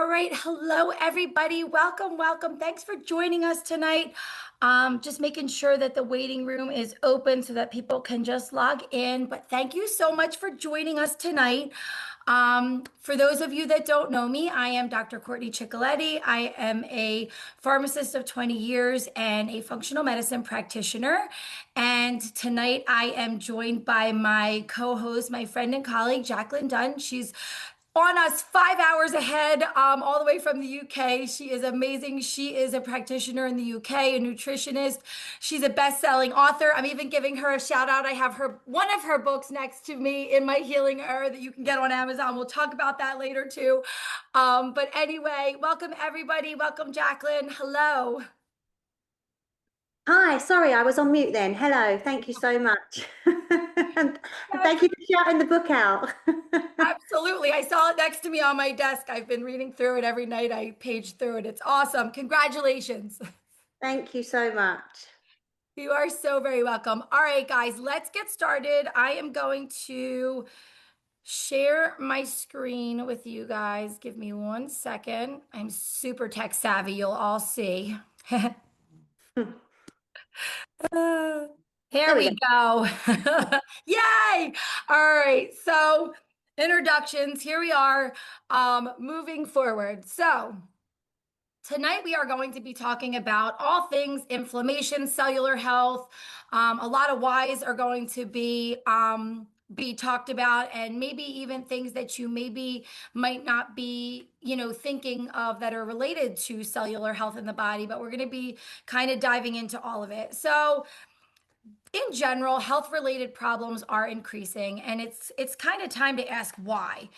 All right. Hello, everybody. Welcome, welcome. Thanks for joining us tonight. Just making sure that the waiting room is open so that people can just log in. But thank you so much for joining us tonight. For those of you that don't know me, I am Dr. Courtney Ciccoletti. I am a pharmacist of 20 years and a functional medicine practitioner. And tonight I am joined by my co-host, my friend and colleague, Jacqueline Dunn. She's on us 5 hours ahead, all the way from the UK. She is amazing. She is a practitioner in the UK, a nutritionist. She's a best-selling author. I'm even giving her a shout out. I have one of her books next to me in my healing hour that you can get on Amazon. We'll talk about that later too. But anyway, welcome everybody. Welcome, Jacqueline. Hello. Hi, sorry, I was on mute then. Hello, thank you so much. And Yes, thank you for shouting the book out. absolutely. I saw it next to me on my desk. I've been reading through it every night. I page through it. It's awesome. Congratulations. Thank you so much. You are so very welcome. All right, guys, let's get started. I am going to share my screen with you guys. Give me 1 second. I'm super tech savvy. You'll all see. Uh, Here There we we go. go. Yay! All right. So, introductions. Here we are. Moving forward. So, tonight, we are going to be talking about all things inflammation, cellular health. A lot of whys are going to be talked about, and maybe even things that you maybe might not be, thinking of that are related to cellular health in the body. But we're going to be kind of diving into all of it. So, in general, health-related problems are increasing, and it's kind of time to ask why.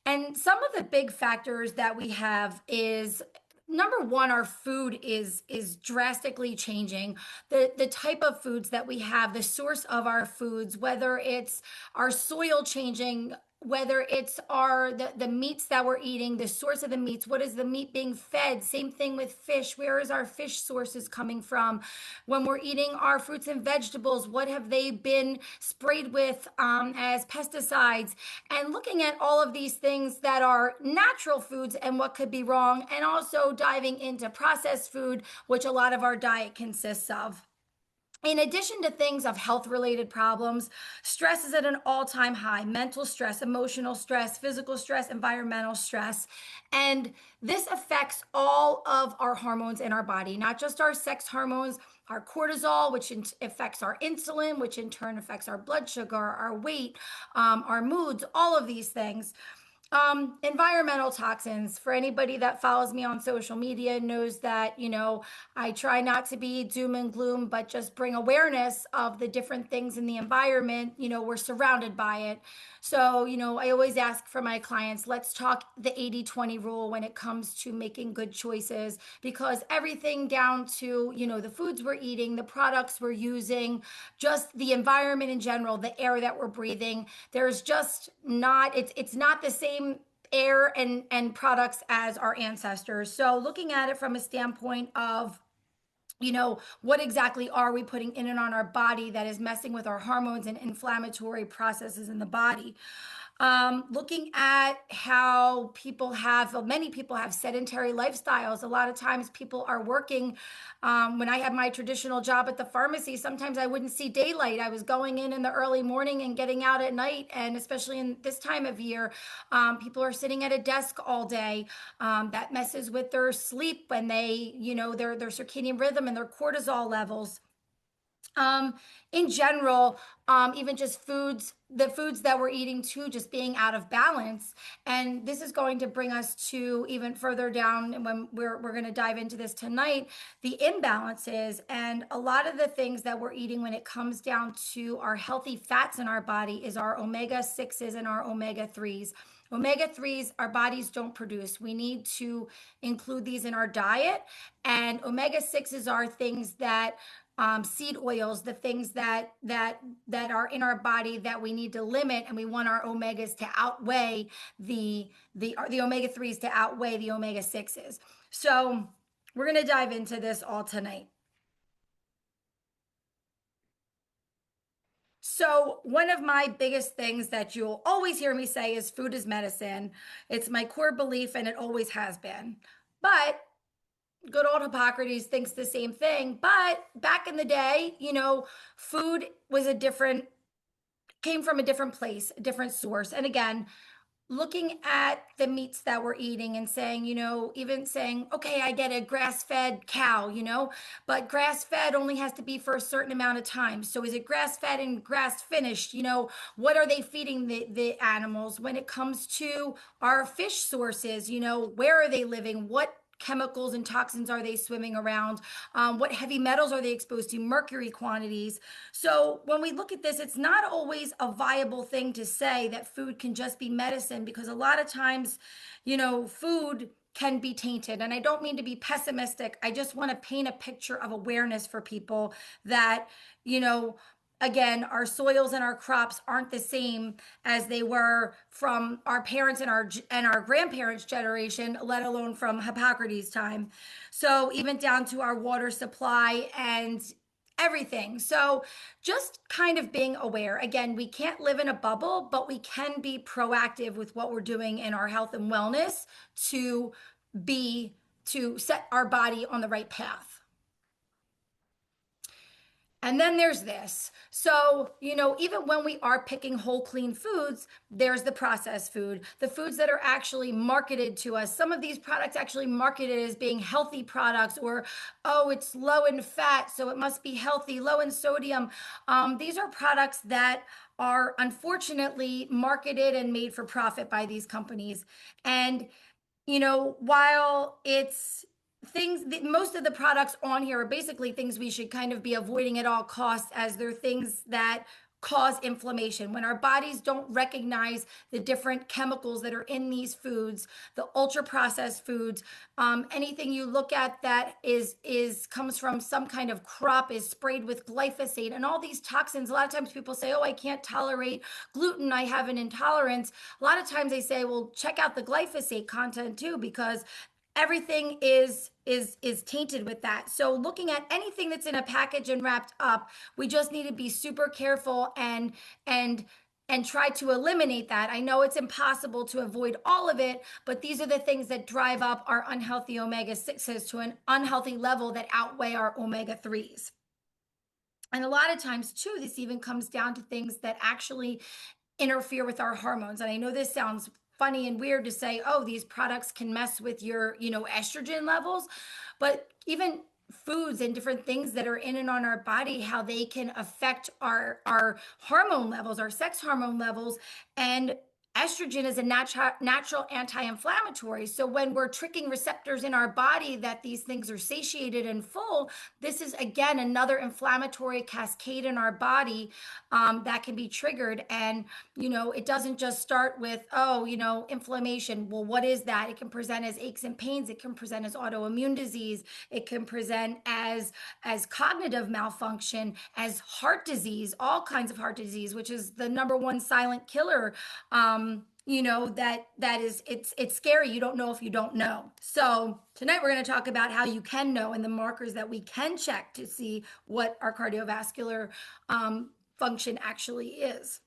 And some of the big factors that we have is number one, our food is drastically changing. The type of foods that we have, the source of our foods, whether it's our soil changing, whether it's the meats that we're eating, the source of the meats, what is the meat being fed? Same thing with fish. Where is our fish sources coming from? When we're eating our fruits and vegetables, what have they been sprayed with as pesticides? And looking at all of these things that are natural foods and what could be wrong, and also diving into processed food, which a lot of our diet consists of. In addition to things of health related problems, stress is at an all time high. Mental stress, emotional stress, physical stress, environmental stress. And this affects all of our hormones in our body, not just our sex hormones, our cortisol, which affects our insulin, which in turn affects our blood sugar, our weight, our moods, all of these things. Environmental toxins. For anybody that follows me on social media knows that, I try not to be doom and gloom, but just bring awareness of the different things in the environment. We're surrounded by it. So, I always ask for my clients, let's talk the 80-20 rule when it comes to making good choices, because everything down to, the foods we're eating, the products we're using, just the environment in general, the air that we're breathing, there's just not, it's not the same air and products as our ancestors. So looking at it from a standpoint of, what exactly are we putting in and on our body that is messing with our hormones and inflammatory processes in the body? Looking at how many people have sedentary lifestyles. A lot of times people are working. When I had my traditional job at the pharmacy, sometimes I wouldn't see daylight. I was going in the early morning and getting out at night. And especially in this time of year, people are sitting at a desk all day. That messes with their sleep when their circadian rhythm and their cortisol levels. Um, in general, even just the foods that we're eating too, just being out of balance. And this is going to bring us to even further down when we're going to dive into this tonight, the imbalances and a lot of the things that we're eating when it comes down to our healthy fats in our body is our omega 6s and our omega 3s. Omega 3s, our bodies don't produce. We need to include these in our diet. And omega 6s are things that seed oils, the things that are in our body that we need to limit, and we want our omegas to outweigh the omega 3s to outweigh the omega 6s. So we're going to dive into this all tonight. So, one of my biggest things that you'll always hear me say is food is medicine. It's my core belief and it always has been. But good old Hippocrates thinks the same thing. But back in the day, food was came from a different place, a different source. And again, looking at the meats that we're eating and saying, even saying, okay, I get a grass fed cow, but grass fed only has to be for a certain amount of time. So is it grass fed and grass finished? What are they feeding the animals when it comes to our fish sources? Where are they living? What chemicals and toxins are they swimming around? What heavy metals are they exposed to? Mercury quantities. So when we look at this, it's not always a viable thing to say that food can just be medicine, because a lot of times, food can be tainted. And I don't mean to be pessimistic. I just want to paint a picture of awareness for people that, you know, again, our soils and our crops aren't the same as they were from our parents and our grandparents' generation, let alone from Hippocrates' time. So even down to our water supply and everything. So just kind of being aware. Again, we can't live in a bubble, but we can be proactive with what we're doing in our health and wellness to be to set our body on the right path. And then there's this. So, even when we are picking whole, clean foods, there's the processed food, the foods that are actually marketed to us. Some of these products actually marketed as being healthy products, or, oh, it's low in fat, so it must be healthy, low in sodium. These are products that are unfortunately marketed and made for profit by these companies. And while it's things that most of the products on here are basically things we should kind of be avoiding at all costs, as they're things that cause inflammation when our bodies don't recognize the different chemicals that are in these foods, the ultra processed foods. Anything you look at that is comes from some kind of crop is sprayed with glyphosate and all these toxins. A lot of times people say, oh, I can't tolerate gluten, I have an intolerance. A lot of times they say, well, check out the glyphosate content too, because everything is tainted with that. So looking at anything that's in a package and wrapped up, we just need to be super careful and try to eliminate that. I know it's impossible to avoid all of it, but these are the things that drive up our unhealthy omega-6s to an unhealthy level that outweigh our omega-3s. And a lot of times too, this even comes down to things that actually interfere with our hormones. And I know this sounds funny and weird to say, oh, these products can mess with your, estrogen levels, but even foods and different things that are in and on our body, how they can affect our hormone levels, our sex hormone levels. And estrogen is a natural anti-inflammatory. So when we're tricking receptors in our body that these things are satiated and full, this is again another inflammatory cascade in our body that can be triggered. And it doesn't just start with, oh, inflammation. Well, what is that? It can present as aches and pains. It can present as autoimmune disease. It can present as cognitive malfunction, as heart disease, all kinds of heart disease, which is the number one silent killer. That is, it's scary. You don't know if you don't know. So tonight we're going to talk about how you can know and the markers that we can check to see what our cardiovascular function actually is.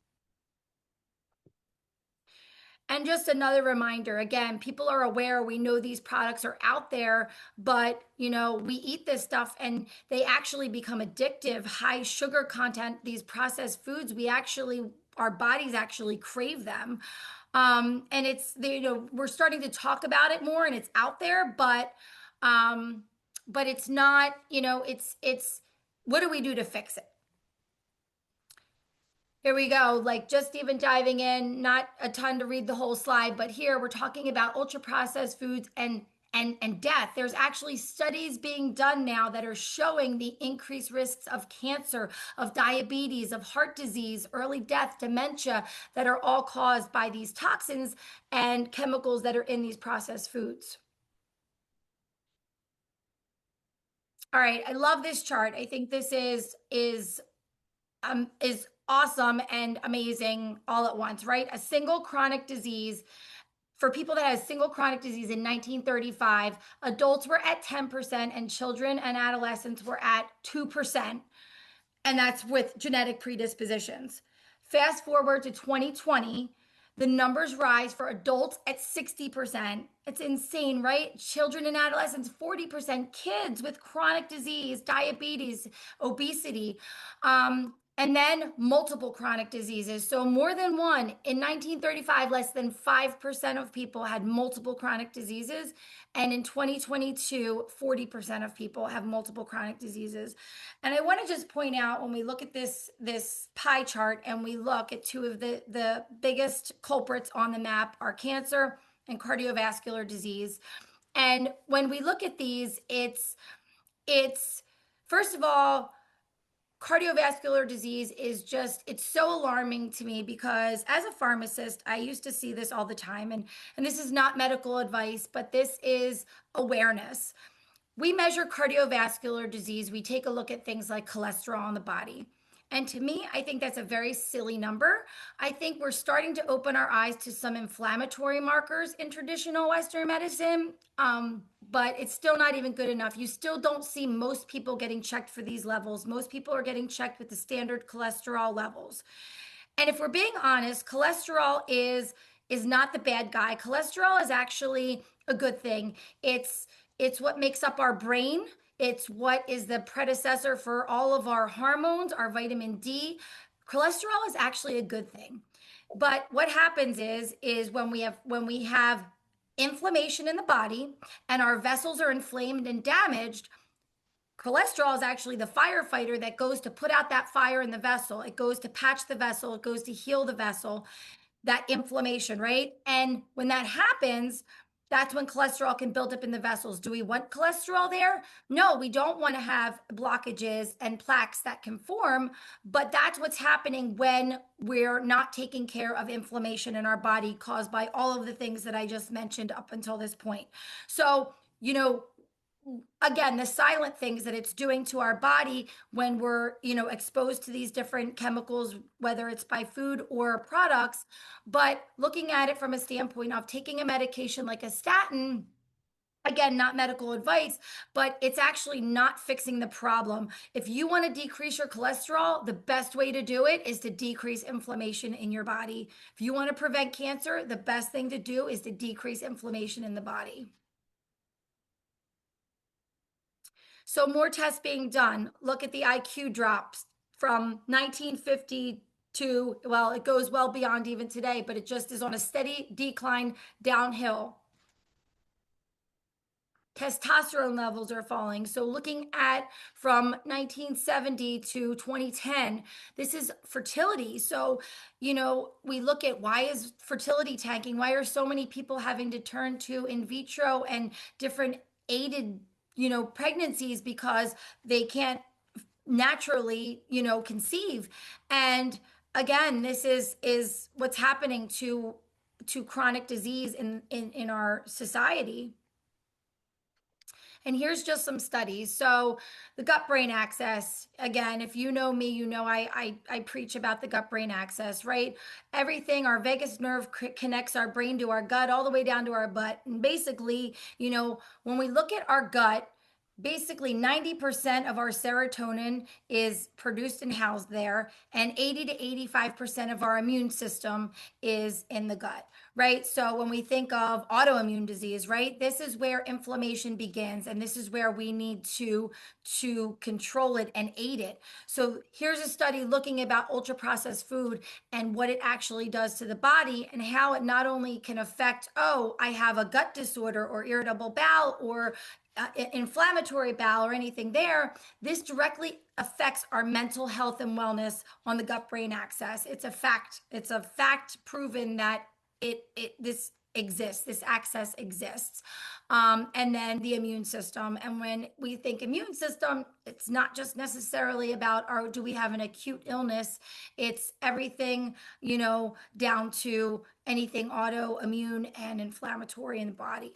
And just another reminder, again, people are aware, we know these products are out there, but we eat this stuff and they actually become addictive. High sugar content, these processed foods, our bodies actually crave them. And we're starting to talk about it more and it's out there, but it's not, it's what do we do to fix it? Here we go, like just even diving in, not a ton to read the whole slide, but here we're talking about ultra processed foods and death. There's actually studies being done now that are showing the increased risks of cancer, of diabetes, of heart disease, early death, dementia, that are all caused by these toxins and chemicals that are in these processed foods. All right, I love this chart. I think this is awesome and amazing all at once, right? A single chronic disease. For people that had single chronic disease in 1935, adults were at 10% and children and adolescents were at 2%. and that's with genetic predispositions. Fast forward to 2020, the numbers rise for adults at 60%. It's insane, right? Children and adolescents, 40%. Kids with chronic disease, diabetes, obesity, and then multiple chronic diseases. So more than one. In 1935, less than 5% of people had multiple chronic diseases. And in 2022, 40% of people have multiple chronic diseases. And I want to just point out when we look at this pie chart and we look at two of the biggest culprits on the map are cancer and cardiovascular disease. And when we look at these, it's first of all, cardiovascular disease is just, it's so alarming to me because as a pharmacist I used to see this all the time, and this is not medical advice, but this is awareness. We measure cardiovascular disease, we take a look at things like cholesterol in the body. And to me, I think that's a very silly number. I think we're starting to open our eyes to some inflammatory markers in traditional Western medicine, but it's still not even good enough. You still don't see most people getting checked for these levels. Most people are getting checked with the standard cholesterol levels. And if we're being honest, cholesterol is not the bad guy. Cholesterol is actually a good thing. It's what makes up our brain. It's what is the predecessor for all of our hormones, our vitamin D. Cholesterol is actually a good thing. But what happens is when we have inflammation in the body and our vessels are inflamed and damaged, cholesterol is actually the firefighter that goes to put out that fire in the vessel. It goes to patch the vessel, it goes to heal the vessel, that inflammation, right? And when that happens, that's when cholesterol can build up in the vessels. Do we want cholesterol there? No, we don't want to have blockages and plaques that can form, but that's what's happening when we're not taking care of inflammation in our body caused by all of the things that I just mentioned up until this point. So, again, the silent things that it's doing to our body when we're exposed to these different chemicals, whether it's by food or products. But looking at it from a standpoint of taking a medication like a statin, again, not medical advice, but it's actually not fixing the problem. If you want to decrease your cholesterol, the best way to do it is to decrease inflammation in your body. If you want to prevent cancer, the best thing to do is to decrease inflammation in the body. So more tests being done. Look at the IQ drops from 1950 to, well, it goes well beyond even today, but it just is on a steady decline downhill. Testosterone levels are falling. So looking at from 1970 to 2010, this is fertility. So, we look at why is fertility tanking? Why are so many people having to turn to in vitro and different aided, pregnancies because they can't naturally, conceive. And again, this is what's happening to chronic disease in our society. And here's just some studies. So the gut brain axis, again, if you know me, I preach about the gut brain axis, right? Everything, our vagus nerve connects our brain to our gut all the way down to our butt. And basically, when we look at our gut, basically 90% of our serotonin is produced and housed there, and 80 to 85% of our immune system is in the gut, right? So when we think of autoimmune disease, right, this is where inflammation begins, and this is where we need to control it and aid it. So here's a study looking about ultra processed food and what it actually does to the body, and how it not only can affect, oh, I have a gut disorder or irritable bowel or inflammatory bowel or anything there. This directly affects our mental health and wellness on the gut brain axis. It's a fact. It's a fact proven that this exists. This axis exists. And then the immune system. And when we think immune system, it's not just necessarily about do we have an acute illness? It's everything, down to anything autoimmune and inflammatory in the body.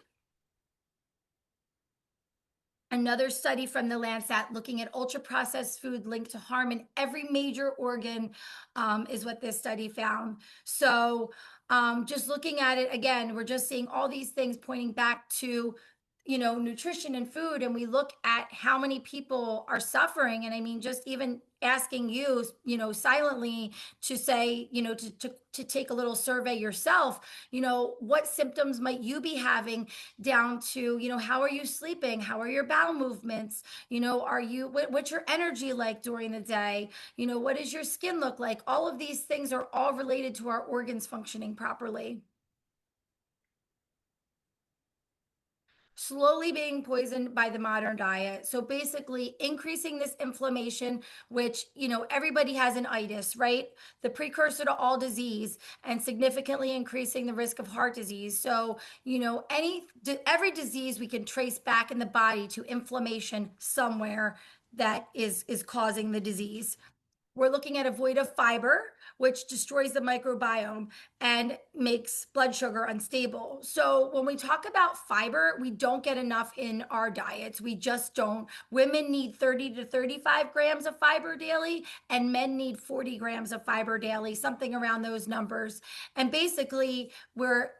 Another study from the Lancet looking at ultra processed food linked to harm in every major organ is what this study found. So just looking at it again, we're just seeing all these things pointing back to nutrition and food, and we look at how many people are suffering. And I mean, just even asking you, silently to say, to take a little survey yourself, what symptoms might you be having, down to, how are you sleeping? How are your bowel movements? What's your energy like during the day? What does your skin look like? All of these things are all related to our organs functioning properly. Slowly being poisoned by the modern diet. So basically increasing this inflammation, which, everybody has an itis, right? The precursor to all disease, and significantly increasing the risk of heart disease. So, every disease we can trace back in the body to inflammation somewhere that is causing the disease. We're looking at a void of fiber, which destroys the microbiome and makes blood sugar unstable. So, when we talk about fiber, we don't get enough in our diets. We just don't. Women need 30 to 35 grams of fiber daily, and men need 40 grams of fiber daily, something around those numbers. And basically, we're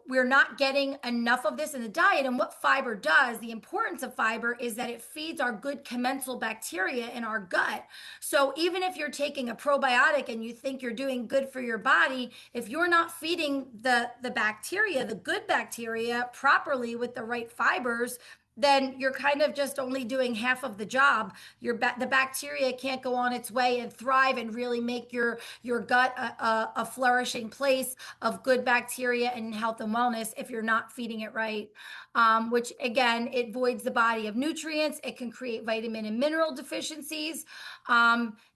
not getting enough of this in the diet. And what fiber does, the importance of fiber is that it feeds our good commensal bacteria in our gut. So even if you're taking a probiotic and you think you're doing good for your body, if you're not feeding the bacteria, the good bacteria, properly with the right fibers, then you're kind of just only doing half of the job. The bacteria can't go on its way and thrive and really make your gut a flourishing place of good bacteria and health and wellness if you're not feeding it right. Which again, it voids the body of nutrients. It can create vitamin and mineral deficiencies.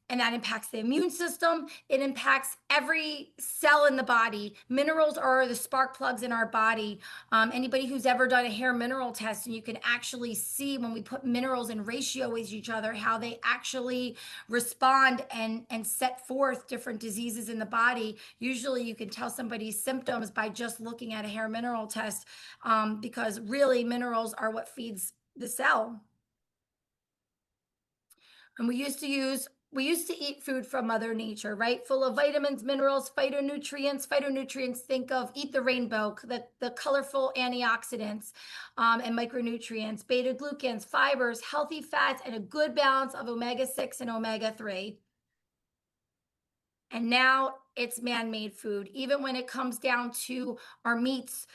And that impacts the immune system. It impacts every cell in the body. Minerals are the spark plugs in our body. Anybody who's ever done a hair mineral test, and you can actually see when we put minerals in ratio with each other, how they actually respond and set forth different diseases in the body. Usually you can tell somebody's symptoms by just looking at a hair mineral test, because really minerals are what feeds the cell. And we used to eat food from Mother Nature, right? Full of vitamins, minerals, phytonutrients. Phytonutrients, think of eat the rainbow, the colorful antioxidants, and micronutrients, beta glucans, fibers, healthy fats, and a good balance of omega-6 and omega-3. And now it's man-made food. Even when it comes down to our meats,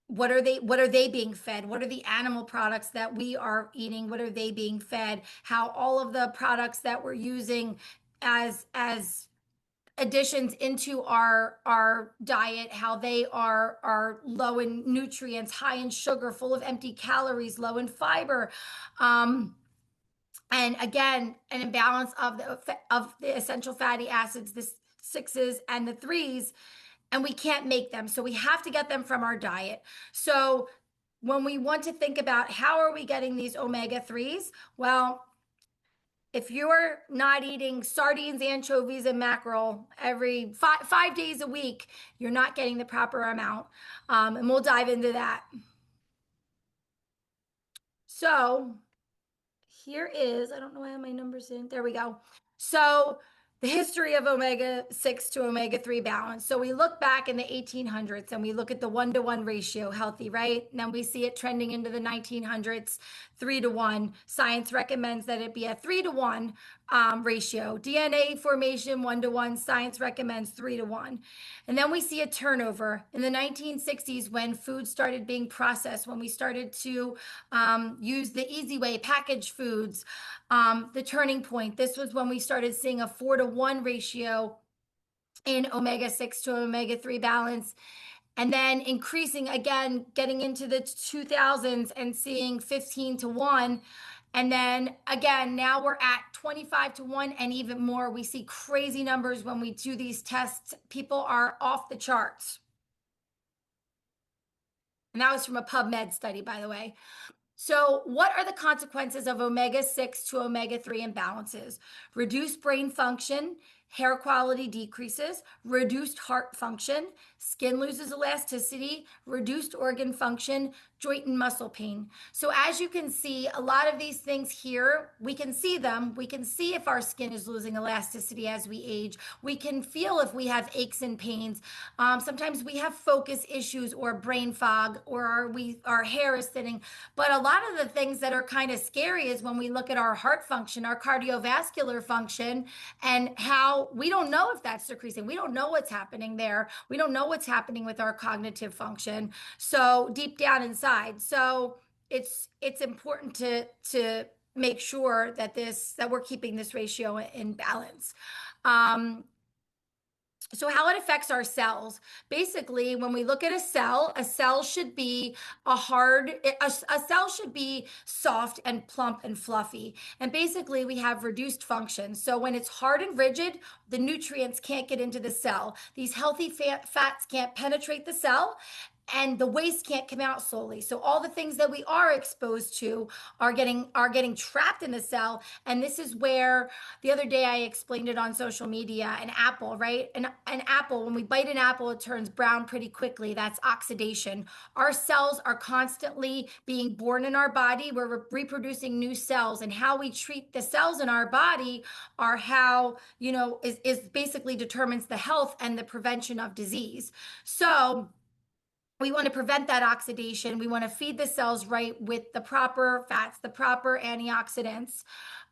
what are they being fed? What are the animal products that we are eating? What are they being fed? How all of the products that we're using as additions into our diet, how they are low in nutrients, high in sugar, full of empty calories, low in fiber. And again, an imbalance of the essential fatty acids, the sixes and the threes, and we can't make them. So we have to get them from our diet. So when we want to think about how are we getting these omega-3s, well, if you're not eating sardines, anchovies, and mackerel every 5 days a week, you're not getting the proper amount. And we'll dive into that. So here is, I don't know why I have my numbers in. There we go. So the history of omega-6 to omega-3 balance. So we look back in the 1800s and we look at the 1-to-1 ratio, healthy, right? And then we see it trending into the 1900s, 3-to-1. Science recommends that it be a 3-to-1 ratio. DNA formation, 1-to-1. Science recommends 3-to-1. And then we see a turnover in the 1960s when food started being processed, when we started to use the easy way, packaged foods. The turning point, this was when we started seeing a 4-to-1 ratio in omega-6 to omega-3 balance. And then increasing again, getting into the 2000s and seeing 15-to-1. And then again, now we're at 25-to-1 and even more. We see crazy numbers when we do these tests. People are off the charts. And that was from a PubMed study, by the way. So what are the consequences of omega-6 to omega-3 imbalances? Reduced brain function, hair quality decreases, reduced heart function, skin loses elasticity, reduced organ function, joint and muscle pain. So as you can see, a lot of these things here, we can see them. We can see if our skin is losing elasticity as we age. We can feel if we have aches and pains. Sometimes we have focus issues or brain fog, or our hair is thinning. But a lot of the things that are kind of scary is when we look at our heart function, our cardiovascular function, and how we don't know if that's decreasing. We don't know what's happening there. We don't know what's happening with our cognitive function. So deep down inside. So it's important to make sure that we're keeping this ratio in balance. Um, so how it affects our cells. Basically, when we look at a cell should be a cell should be soft and plump and fluffy. And basically, we have reduced function. So when it's hard and rigid, the nutrients can't get into the cell. These healthy fats can't penetrate the cell, and the waste can't come out slowly. So all the things that we are exposed to are getting trapped in the cell. And this is where the other day I explained it on social media. An apple, right? An apple, when we bite an apple, it turns brown pretty quickly. That's oxidation. Our cells are constantly being born in our body. We're reproducing new cells, and how we treat the cells in our body are how, is basically determines the health and the prevention of disease. So we want to prevent that oxidation. We want to feed the cells right with the proper fats, the proper antioxidants.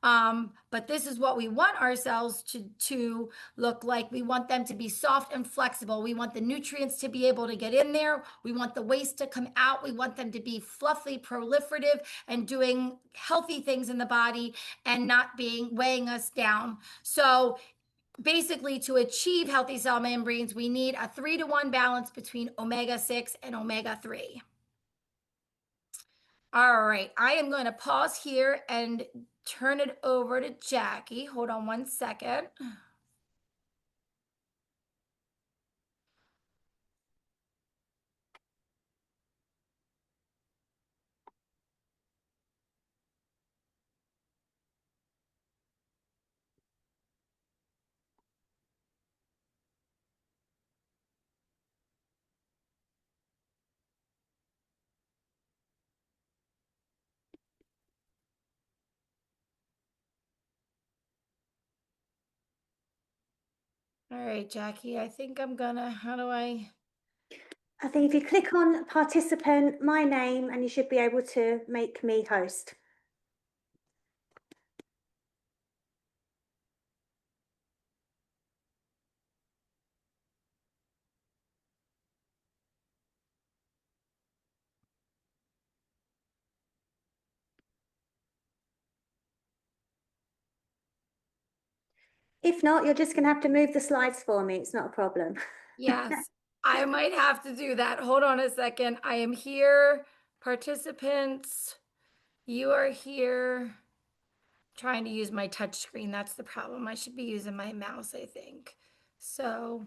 But this is what we want our cells to look like. We want them to be soft and flexible. We want the nutrients to be able to get in there. We want the waste to come out. We want them to be fluffy, proliferative, and doing healthy things in the body and not being weighing us down. So basically, to achieve healthy cell membranes, we need a 3-to-1 balance between omega-6 and omega-3. All right, I am going to pause here and turn it over to Jackie. Hold on one second. All right, Jackie, I think how do I? I think if you click on participant, my name, and you should be able to make me host. If not, you're just going to have to move the slides for me. It's not a problem. Yes, I might have to do that. Hold on a second. I am here. Participants, you are here. Trying to use my touch screen. That's the problem. I should be using my mouse, I think. So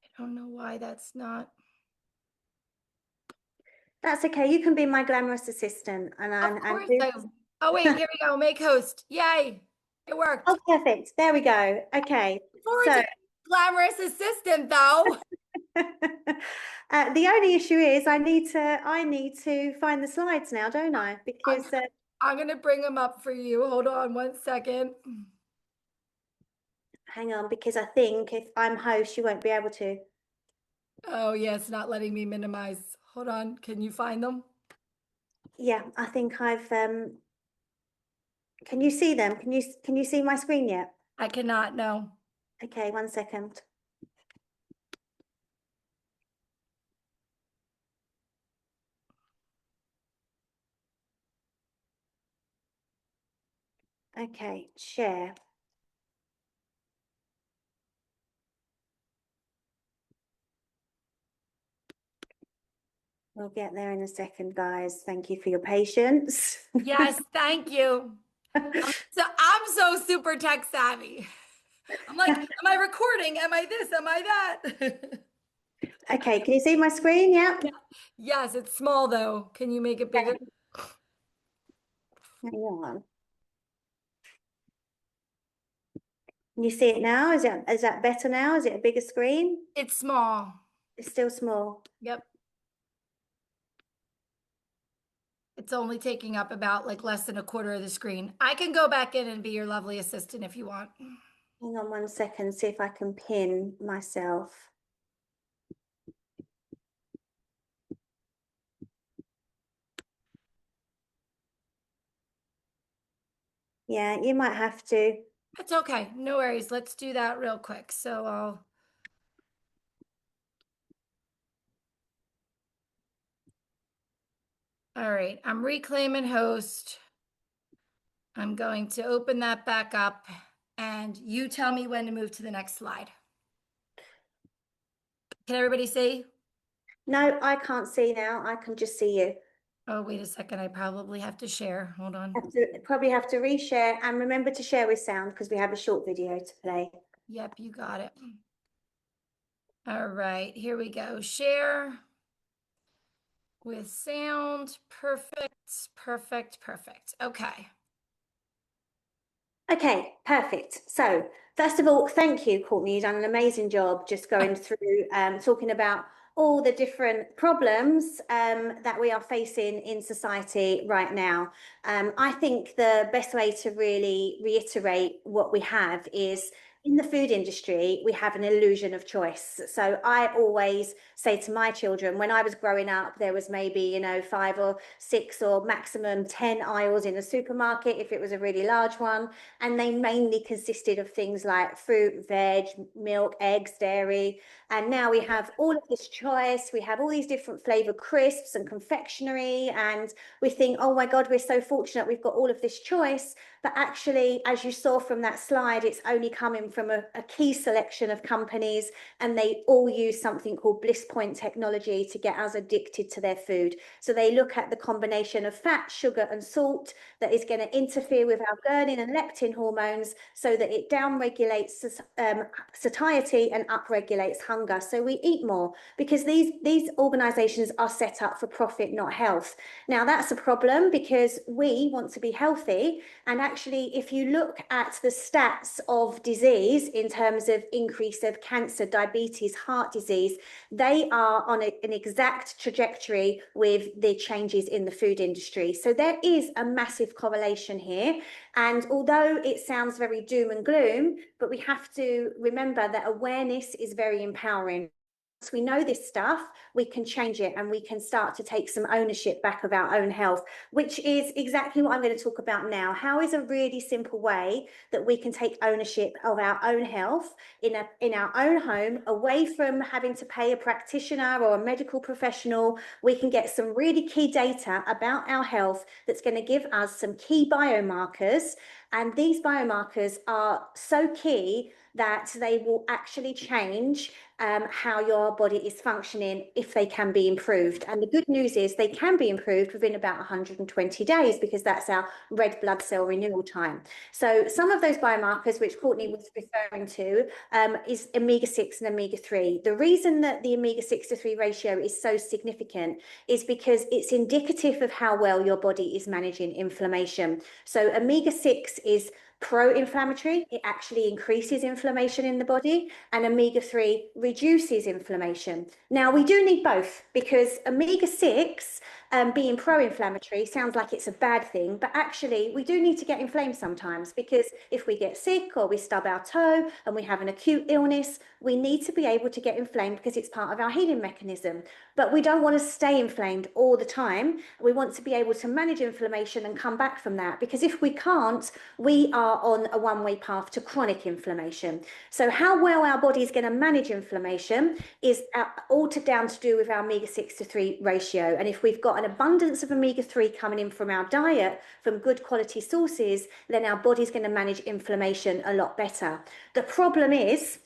I don't know why that's not. That's okay. You can be my glamorous assistant. Of course I. Oh wait, here we go. Make host. Yay! It worked. Oh, perfect. There we go. Okay. Look forward So to glamorous assistant though. the only issue is I need to find the slides now, don't I? I'm, Because I'm gonna bring them up for you. Hold on one second. hang on, because I think if I'm host, you won't be able to. Oh yeah, it's not letting me minimize. Hold on. Can you find them? Yeah, I think I've can you see them? Can you see my screen yet? I cannot. No. Okay, 1 second. Okay, share. We'll get there in a second, guys. Thank you for your patience. Yes, thank you. I'm so super tech savvy. I'm like, am I recording? Am I this? Am I that? Okay, can you see my screen? Yeah. Yeah. Yes, it's small though. Can you make it bigger? Hang on. Can you see it now? Is that better now? Is it a bigger screen? It's small. It's still small. Yep. It's only taking up about like less than a quarter of the screen. I can go back in and be your lovely assistant if you want. Hang on 1 second, see if I can pin myself. Yeah, you might have to. It's okay. No worries. Let's do that real quick. All right, I'm reclaiming host. I'm going to open that back up and you tell me when to move to the next slide. Can everybody see? No, I can't see now. I can just see you. Oh, wait a second. I probably have to share. Hold on. Probably have to reshare and remember to share with sound because we have a short video to play. Yep, you got it. All right, here we go. Share with sound. Perfect, perfect, perfect. Okay. Okay, perfect. So, first of all, thank you, Courtney. You've done an amazing job just going through talking about all the different problems that we are facing in society right now. I think the best way to really reiterate what we have is in the food industry, we have an illusion of choice. So I always say to my children, when I was growing up, there was maybe, 5 or 6 or maximum 10 aisles in a supermarket if it was a really large one, and they mainly consisted of things like fruit, veg, milk, eggs, dairy. And now we have all of this choice. We have all these different flavor crisps and confectionery, and we think, oh my God, we're so fortunate we've got all of this choice. But actually, as you saw from that slide, it's only coming from a key selection of companies, and they all use something called bliss point technology to get us addicted to their food. So they look at the combination of fat, sugar, and salt that is going to interfere with our ghrelin and leptin hormones so that it downregulates satiety and upregulates hunger. So we eat more because these organizations are set up for profit, not health. Now, that's a problem because we want to be healthy. And actually, if you look at the stats of disease in terms of increase of cancer, diabetes, heart disease, they are on an exact trajectory with the changes in the food industry. So there is a massive correlation here. And although it sounds very doom and gloom, but we have to remember that awareness is very empowering. Once we know this stuff, we can change it and we can start to take some ownership back of our own health, which is exactly what I'm going to talk about now. How is a really simple way that we can take ownership of our own health in our own home, away from having to pay a practitioner or a medical professional? We can get some really key data about our health that's going to give us some key biomarkers. And these biomarkers are so key that they will actually change how your body is functioning if they can be improved. And the good news is they can be improved within about 120 days because that's our red blood cell renewal time. So some of those biomarkers, which Courtney was referring to, is omega-6 and omega-3. The reason that the omega-6 to 3 ratio is so significant is because it's indicative of how well your body is managing inflammation. So omega-6 is pro-inflammatory. It actually increases inflammation in the body, and omega-3 reduces inflammation. Now, we do need both because omega-6 being pro-inflammatory sounds like it's a bad thing, but actually we do need to get inflamed sometimes, because if we get sick or we stub our toe and we have an acute illness, we need to be able to get inflamed because it's part of our healing mechanism. But we don't want to stay inflamed all the time. We want to be able to manage inflammation and come back from that, because if we can't, we are on a one-way path to chronic inflammation. So how well our body is going to manage inflammation is all down to do with our omega-6 to 3 ratio. And if we've got an abundance of omega-3 coming in from our diet, from good quality sources, then our body's going to manage inflammation a lot better. The problem is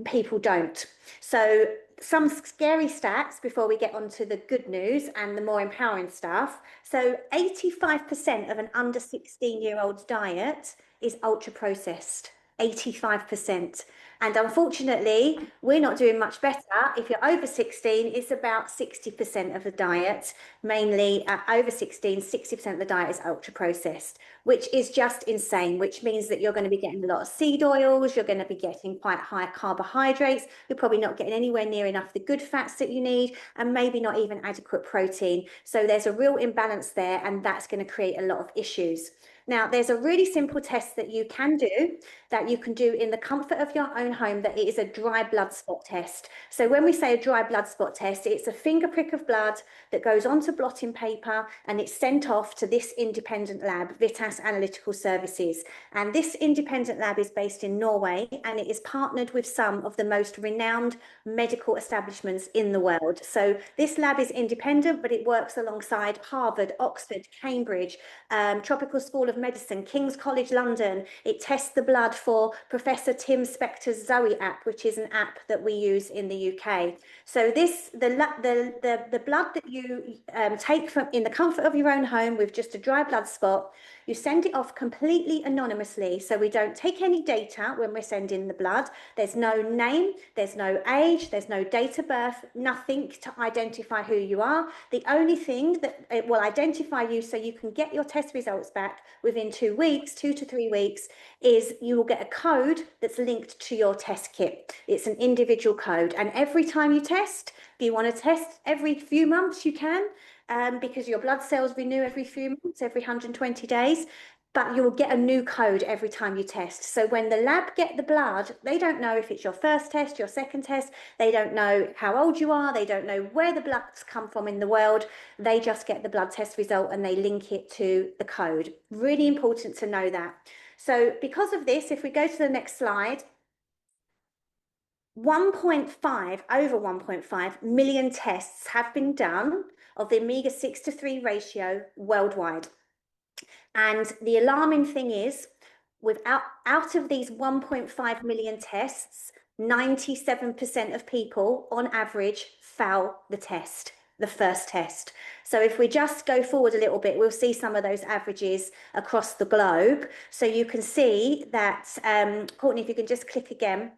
people don't. So some scary stats before we get on to the good news and the more empowering stuff. So 85% of an under 16-year-old's diet is ultra processed. 85%. And unfortunately, we're not doing much better. If you're over 16, it's about 60% of the diet, mainly over 16, 60% of the diet is ultra processed, which is just insane, which means that you're going to be getting a lot of seed oils, you're going to be getting quite high carbohydrates, you're probably not getting anywhere near enough the good fats that you need, and maybe not even adequate protein. So there's a real imbalance there, and that's going to create a lot of issues. Now, there's a really simple test that you can do in the comfort of your own home, that it is a dry blood spot test. So when we say a dry blood spot test, it's a finger prick of blood that goes onto blotting paper and it's sent off to this independent lab, Vitas Analytical Services. And this independent lab is based in Norway, and it is partnered with some of the most renowned medical establishments in the world. So this lab is independent, but it works alongside Harvard, Oxford, Cambridge, Tropical School of Medicine, King's College London. It tests the blood for Professor Tim Spector's Zoe app, which is an app that we use in the UK. So the blood that you take from in the comfort of your own home with just a dry blood spot, you send it off completely anonymously. So we don't take any data when we're sending the blood. There's no name, there's no age, there's no date of birth, nothing to identify who you are. The only thing that it will identify you so you can get your test results back within 2 weeks, 2 to 3 weeks, is you will get a code that's linked to your test kit. It's an individual code. And every time you test, if you want to test every few months, you can, because your blood cells renew every few months, every 120 days. But you'll get a new code every time you test. So when the lab get the blood, they don't know if it's your first test, your second test. They don't know how old you are. They don't know where the blood's come from in the world. They just get the blood test result and they link it to the code. Really important to know that. So because of this, if we go to the next slide, 1.5, over 1.5 million tests have been done of the omega-6 to 3 ratio worldwide. And the alarming thing is, out of these 1.5 million tests, 97% of people on average fail the test, the first test. So if we just go forward a little bit, we'll see some of those averages across the globe. So you can see that, Courtney, if you can just click again.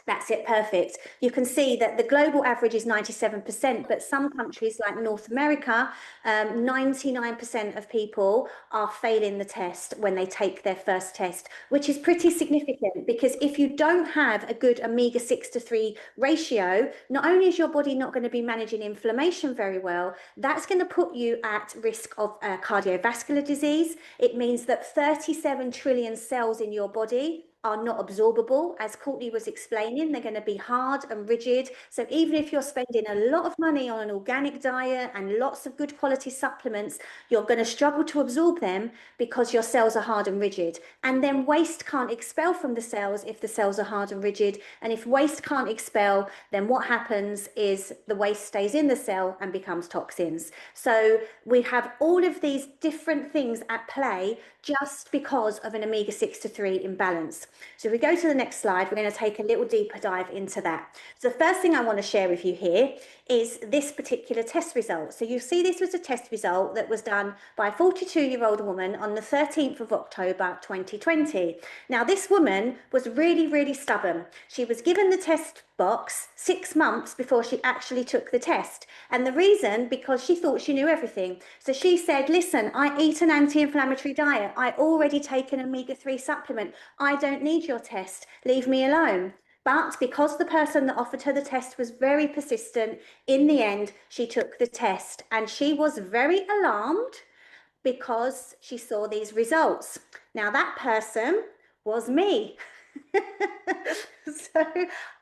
That's it, perfect. You can see that the global average is 97%, but some countries like North America, 99% of people are failing the test when they take their first test, which is pretty significant, because if you don't have a good omega-6 to 3 ratio, not only is your body not going to be managing inflammation very well, that's going to put you at risk of cardiovascular disease. It means that 37 trillion cells in your body are not absorbable. As Courtney was explaining, they're going to be hard and rigid. So even if you're spending a lot of money on an organic diet and lots of good quality supplements, you're going to struggle to absorb them because your cells are hard and rigid. And then waste can't expel from the cells if the cells are hard and rigid. And if waste can't expel, then what happens is the waste stays in the cell and becomes toxins. So we have all of these different things at play just because of an omega-6 to 3 imbalance. So if we go to the next slide, we're going to take a little deeper dive into that. So the first thing I want to share with you here is this particular test result. So you see this was a test result that was done by a 42-year-old woman on the 13th of October 2020. Now this woman was really, really stubborn. She was given the test box 6 months before she actually took the test. And the reason, because she thought she knew everything. So she said, listen, I eat an anti-inflammatory diet. I already take an omega-3 supplement. I don't need your test. Leave me alone. But because the person that offered her the test was very persistent, in the end, she took the test. And she was very alarmed because she saw these results. Now, that person was me. So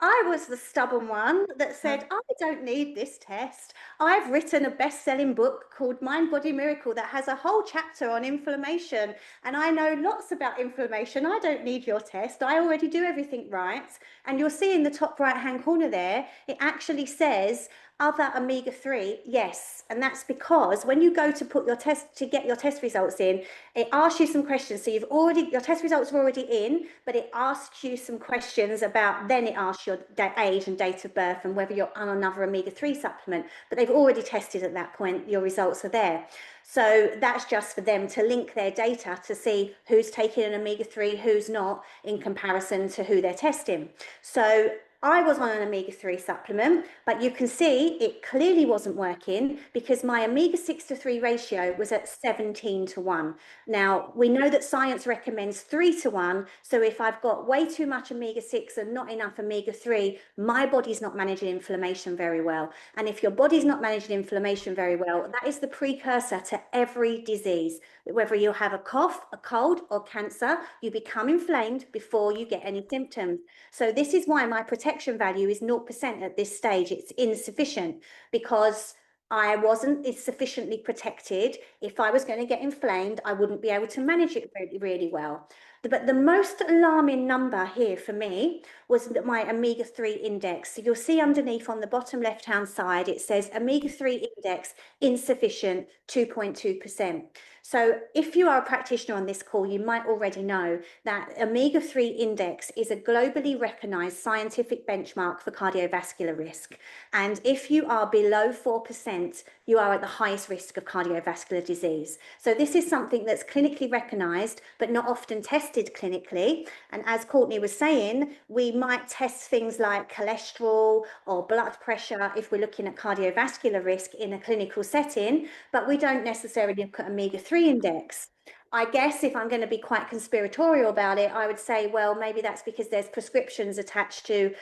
I was the stubborn one that said, I don't need this test. I've written a best-selling book called Mind Body Miracle that has a whole chapter on inflammation, and I know lots about inflammation. I don't need your test. I already do everything right. And you'll see in the top right-hand corner there, it actually says, other omega-3? Yes. And that's because when you go to put your test to get your test results in, it asks you some questions. So your test results are already in, but it asks you some questions about, then it asks your age and date of birth and whether you're on another omega-3 supplement. But they've already tested at that point, your results are there. So that's just for them to link their data to see who's taking an omega-3, who's not, in comparison to who they're testing. So I was on an omega-3 supplement, but you can see it clearly wasn't working because my omega-6 to 3 ratio was at 17 to 1. Now, we know that science recommends 3 to 1. So if I've got way too much omega-6 and not enough omega-3, my body's not managing inflammation very well. And if your body's not managing inflammation very well, that is the precursor to every disease. Whether you have a cough, a cold, or cancer, you become inflamed before you get any symptoms. So this is why my protection value is 0% at this stage. It's insufficient because I wasn't sufficiently protected. If I was going to get inflamed, I wouldn't be able to manage it really, really well. But the most alarming number here for me was my omega-3 index. So you'll see underneath on the bottom left-hand side, it says omega-3 index insufficient, 2.2%. So if you are a practitioner on this call, you might already know that omega-3 index is a globally recognized scientific benchmark for cardiovascular risk. And if you are below 4%, you are at the highest risk of cardiovascular disease. So this is something that's clinically recognized, but not often tested clinically. And as Courtney was saying, we might test things like cholesterol or blood pressure if we're looking at cardiovascular risk in a clinical setting, but we don't necessarily look at omega-3 index. I guess if I'm going to be quite conspiratorial about it, I would say, well, maybe that's because there's prescriptions attached to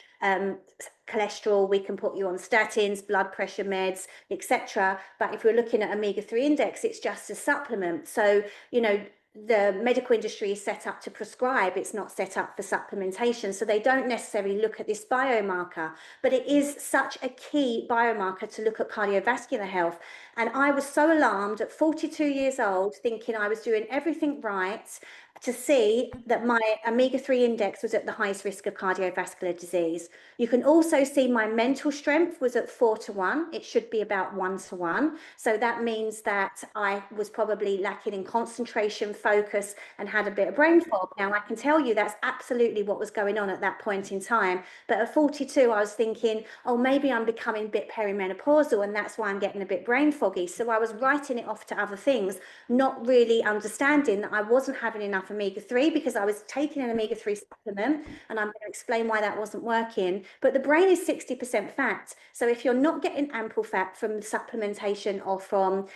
cholesterol. We can put you on statins, blood pressure meds, etc. But if we're looking at omega-3 index, it's just a supplement. So, you know, the medical industry is set up to prescribe, it's not set up for supplementation. So they don't necessarily look at this biomarker, but it is such a key biomarker to look at cardiovascular health. And I was so alarmed at 42 years old, thinking I was doing everything right, to see that my omega-3 index was at the highest risk of cardiovascular disease. You can also see my mental strength was at 4 to 1. It should be about 1 to 1. So that means that I was probably lacking in concentration, focus, and had a bit of brain fog. Now, I can tell you that's absolutely what was going on at that point in time. But at 42, I was thinking, oh, maybe I'm becoming a bit perimenopausal, and that's why I'm getting a bit brain foggy. So I was writing it off to other things, not really understanding that I wasn't having enough omega-3 because I was taking an omega-3 supplement, and I'm going to explain why that wasn't working. But the brain is 60% fat. So if you're not getting ample fat from supplementation or from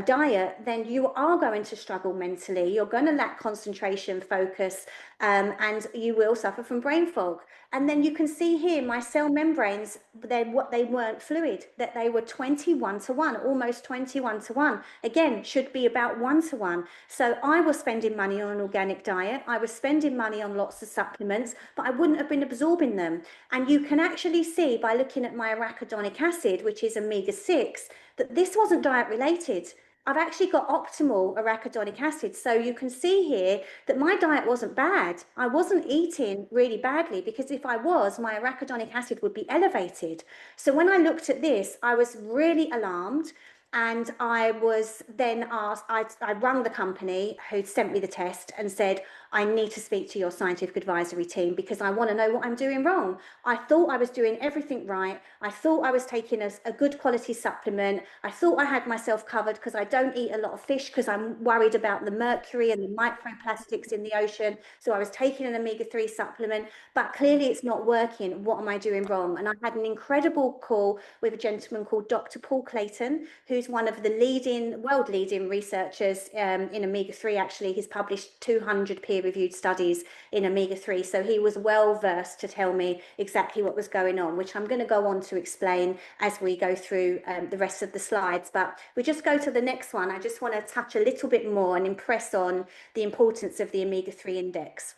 diet, then you are going to struggle mentally. You're going to lack concentration, focus, and you will suffer from brain fog. And then you can see here my cell membranes, they weren't fluid, that they were 21 to 1, almost 21 to 1. Again, should be about 1 to 1. So I was spending money on an organic diet. I was spending money on lots of supplements, but I wouldn't have been absorbing them. And you can actually see by looking at my arachidonic acid, which is omega-6, that this wasn't diet related. I've actually got optimal arachidonic acid. So you can see here that my diet wasn't bad. I wasn't eating really badly, because if I was, my arachidonic acid would be elevated. So when I looked at this, I was really alarmed. And I was then asked, I rang the company who sent me the test and said, I need to speak to your scientific advisory team because I want to know what I'm doing wrong. I thought I was doing everything right. I thought I was taking a good quality supplement. I thought I had myself covered because I don't eat a lot of fish because I'm worried about the mercury and the microplastics in the ocean. So I was taking an omega-3 supplement, but clearly it's not working. What am I doing wrong? And I had an incredible call with a gentleman called Dr. Paul Clayton, who's one of the world leading researchers in omega-3. Actually, he's published 200 peer-reviewed studies in omega-3. So he was well versed to tell me exactly what was going on, which I'm going to go on to explain as we go through the rest of the slides. But we just go to the next one. I just want to touch a little bit more and impress on the importance of the omega-3 index.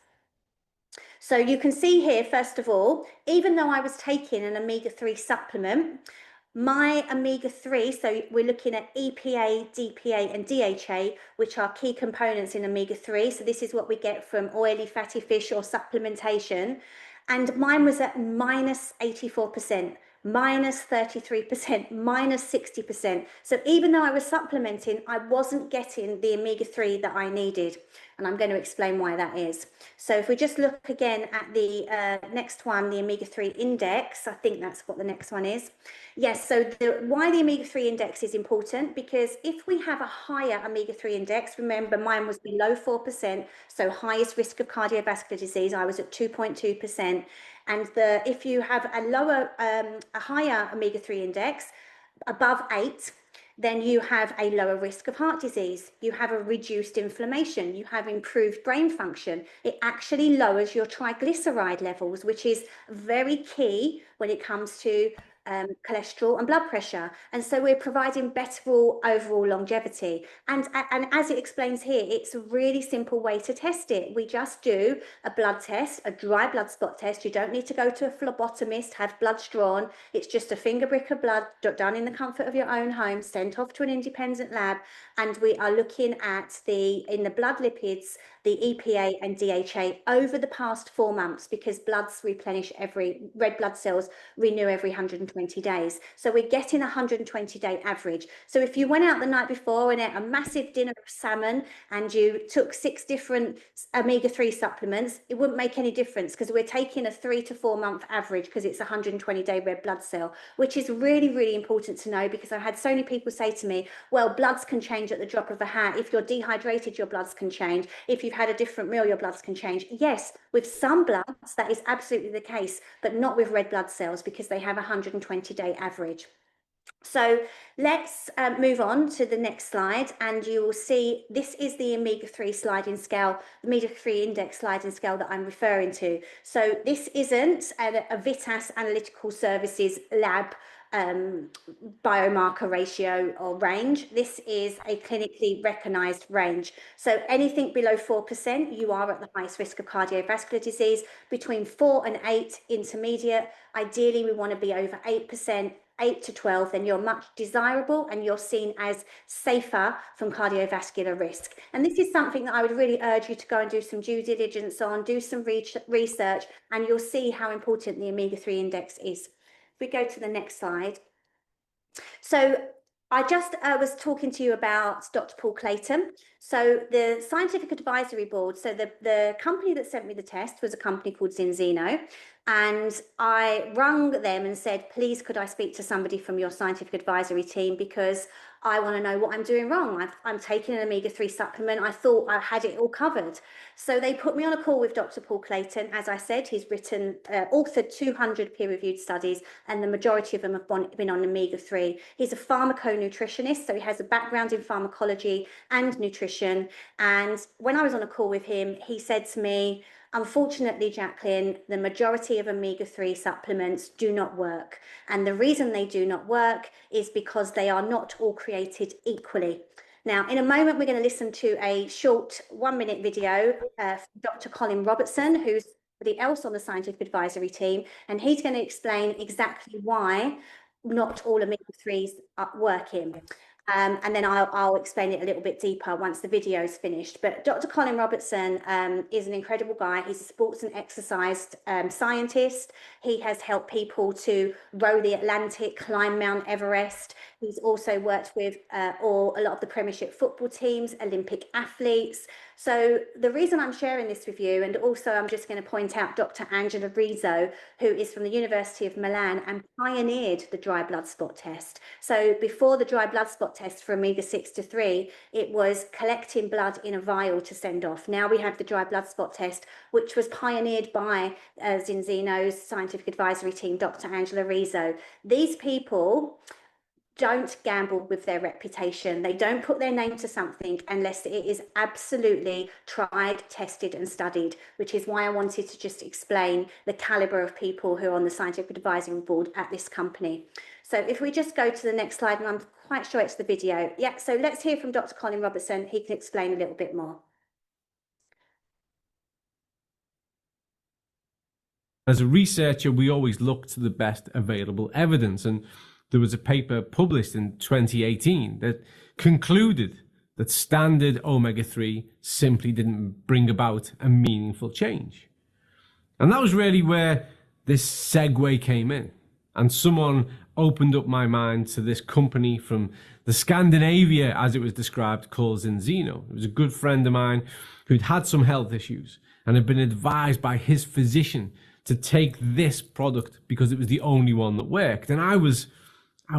So you can see here, first of all, even though I was taking an omega-3 supplement, my omega-3, so we're looking at EPA, DPA, and DHA, which are key components in omega-3. So this is what we get from oily fatty fish or supplementation. And mine was at minus 84%. minus 33%, minus 60%. So even though I was supplementing, I wasn't getting the omega-3 that I needed. And I'm going to explain why that is. So if we just look again at the next one, the omega-3 index, I think that's what the next one is. Yes, so why the omega-3 index is important, because if we have a higher omega-3 index, remember mine was below 4%, so highest risk of cardiovascular disease, I was at 2.2%. And if you have a higher omega-3 index, above 8, then you have a lower risk of heart disease. You have a reduced inflammation. You have improved brain function. It actually lowers your triglyceride levels, which is very key when it comes to cholesterol and blood pressure. And so we're providing better overall longevity. And as it explains here, it's a really simple way to test it. We just do a blood test, a dry blood spot test. You don't need to go to a phlebotomist, have bloods drawn. It's just a finger prick of blood done in the comfort of your own home, sent off to an independent lab. And we are looking at in the blood lipids, the EPA and DHA over the past 4 months, because bloods replenish red blood cells renew every 120 days. So we're getting a 120-day average. So if you went out the night before and ate a massive dinner of salmon and you took 6 different omega-3 supplements, it wouldn't make any difference, because we're taking a 3 to 4 month average, because it's a 120-day red blood cell, which is really, really important to know, because I've had so many people say to me, well, bloods can change at the drop of a hat. If you're dehydrated, your bloods can change. If you've had a different meal, your bloods can change. Yes, with some bloods, that is absolutely the case, but not with red blood cells, because they have a 120-day average. So let's move on to the next slide, and you will see this is the omega-3 sliding scale, the omega-3 index sliding scale that I'm referring to. So this isn't a Vitas Analytical Services lab biomarker ratio or range. This is a clinically recognized range. So anything below 4%, you are at the highest risk of cardiovascular disease. Between 4 and 8, intermediate. Ideally, we want to be over 8%. 8 to 12, then you're much desirable and you're seen as safer from cardiovascular risk. And this is something that I would really urge you to go and do some due diligence on, do some research, and you'll see how important the omega-3 index is. If we go to the next slide. So I just was talking to you about Dr. Paul Clayton. So the scientific advisory board, so the company that sent me the test was a company called Zinzino. And I rung them and said, please, could I speak to somebody from your scientific advisory team, because I want to know what I'm doing wrong. I'm taking an omega-3 supplement. I thought I had it all covered. So they put me on a call with Dr. Paul Clayton. As I said, he's authored 200 peer-reviewed studies, and the majority of them have been on omega-3. He's a pharmaconutritionist, so he has a background in pharmacology and nutrition. And when I was on a call with him, he said to me, unfortunately, Jacqueline, the majority of omega-3 supplements do not work. And the reason they do not work is because they are not all created equally. Now, in a moment, we're going to listen to a short 1-minute video from Dr. Colin Robertson, who's somebody else on the scientific advisory team, and he's going to explain exactly why not all omega-3s are working. And then I'll explain it a little bit deeper once the video is finished. But Dr. Colin Robertson is an incredible guy. He's a sports and exercise scientist. He has helped people to row the Atlantic, climb Mount Everest. He's also worked with a lot of the Premiership football teams, Olympic athletes. So the reason I'm sharing this with you, and also I'm just going to point out Dr. Angela Rizzo, who is from the University of Milan and pioneered the dry blood spot test. So before the dry blood spot test for omega-6 to 3, it was collecting blood in a vial to send off. Now we have the dry blood spot test, which was pioneered by Zinzino's scientific advisory team, Dr. Angela Rizzo. These people don't gamble with their reputation. They don't put their name to something unless it is absolutely tried, tested and studied, which is why I wanted to just explain the caliber of people who are on the scientific advisory board at this company. So if we just go to the next slide, and I'm quite sure it's the video. Yeah, so let's hear from Dr. Colin Robertson. He can explain a little bit more. As a researcher, we always look to the best available evidence, and there was a paper published in 2018 that concluded that standard omega-3 simply didn't bring about a meaningful change. And that was really where this segue came in. And someone opened up my mind to this company from the Scandinavia, as it was described, called Zinzino. It was a good friend of mine who'd had some health issues and had been advised by his physician to take this product because it was the only one that worked. And I was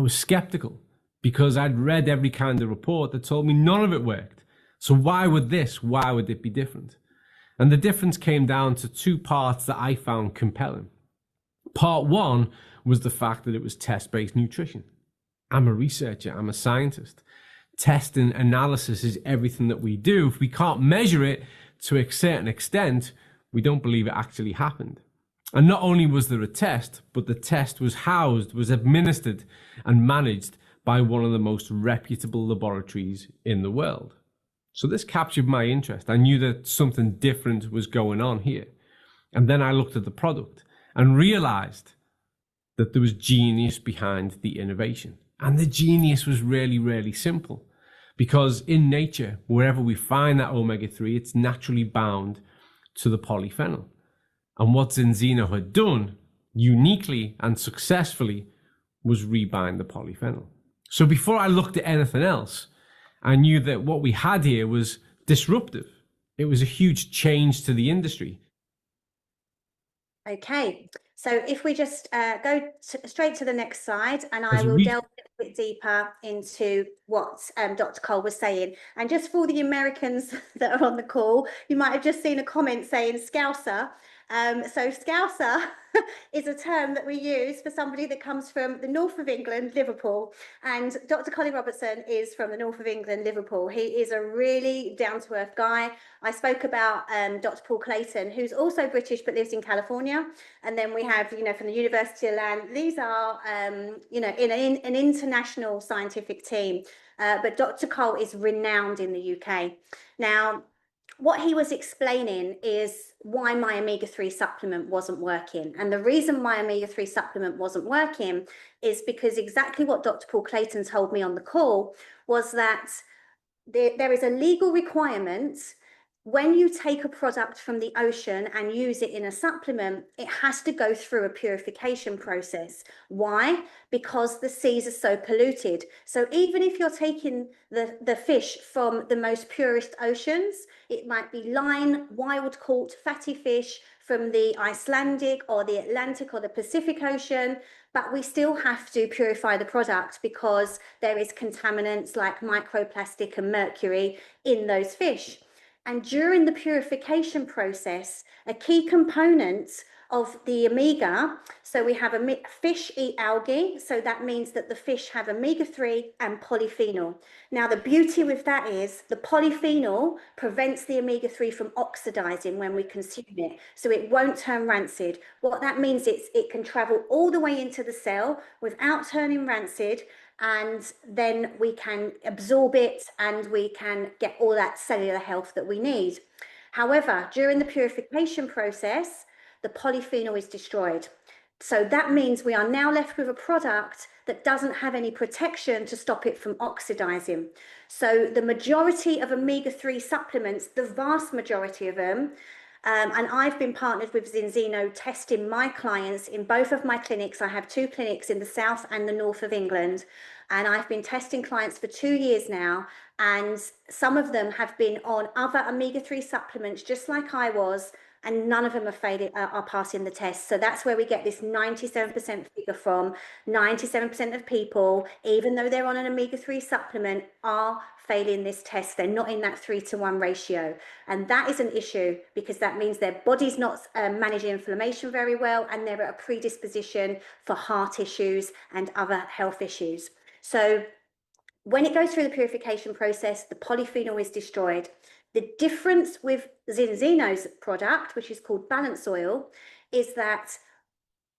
skeptical because I'd read every kind of report that told me none of it worked. So why would it be different? And the difference came down to two parts that I found compelling. Part one was the fact that it was test-based nutrition. I'm a researcher, I'm a scientist. Test and analysis is everything that we do. If we can't measure it to a certain extent, we don't believe it actually happened. And not only was there a test, but the test was administered and managed by one of the most reputable laboratories in the world. So this captured my interest. I knew that something different was going on here. And then I looked at the product and realized that there was genius behind the innovation. And the genius was really, really simple. Because in nature, wherever we find that omega-3, it's naturally bound to the polyphenol. And what Zinzino had done, uniquely and successfully, was rebind the polyphenol. So before I looked at anything else, I knew that what we had here was disruptive. It was a huge change to the industry. Okay, so if we just go straight to the next slide, and I will delve a bit deeper into what Dr. Cole was saying. And just for the Americans that are on the call, you might have just seen a comment saying Scouser. So Scouser is a term that we use for somebody that comes from the north of England, Liverpool. And Dr. Colin Robertson is from the north of England, Liverpool. He is a really down-to-earth guy. I spoke about Dr. Paul Clayton, who's also British but lives in California. And then we have, from the University of Land. These are, in an international scientific team. But Dr. Cole is renowned in the UK. Now, what he was explaining is why my omega-3 supplement wasn't working. And the reason my omega-3 supplement wasn't working is because exactly what Dr. Paul Clayton told me on the call was that there is a legal requirement. When you take a product from the ocean and use it in a supplement, it has to go through a purification process. Why? Because the seas are so polluted. So even if you're taking the fish from the most purest oceans, it might be line, wild caught, fatty fish from the Icelandic or the Atlantic or the Pacific Ocean, but we still have to purify the product because there is contaminants like microplastic and mercury in those fish. And during the purification process, a key component of the omega, so we have fish eat algae, so that means that the fish have omega-3 and polyphenol. Now, the beauty with that is the polyphenol prevents the omega-3 from oxidizing when we consume it, so it won't turn rancid. What that means is it can travel all the way into the cell without turning rancid, and then we can absorb it and we can get all that cellular health that we need. However, during the purification process, the polyphenol is destroyed. So that means we are now left with a product that doesn't have any protection to stop it from oxidizing. So the majority of omega-3 supplements, the vast majority of them, and I've been partnered with Zinzino testing my clients in both of my clinics. I have two clinics in the south and the north of England, and I've been testing clients for 2 years now, and some of them have been on other omega-3 supplements just like I was, and none of them are passing the test. So that's where we get this 97% figure from. 97% of people, even though they're on an omega-3 supplement, are failing this test. They're not in that 3-to-1 ratio. And that is an issue because that means their body's not managing inflammation very well, and they're at a predisposition for heart issues and other health issues. So when it goes through the purification process, the polyphenol is destroyed. The difference with Zinzino's product, which is called Balance Oil, is that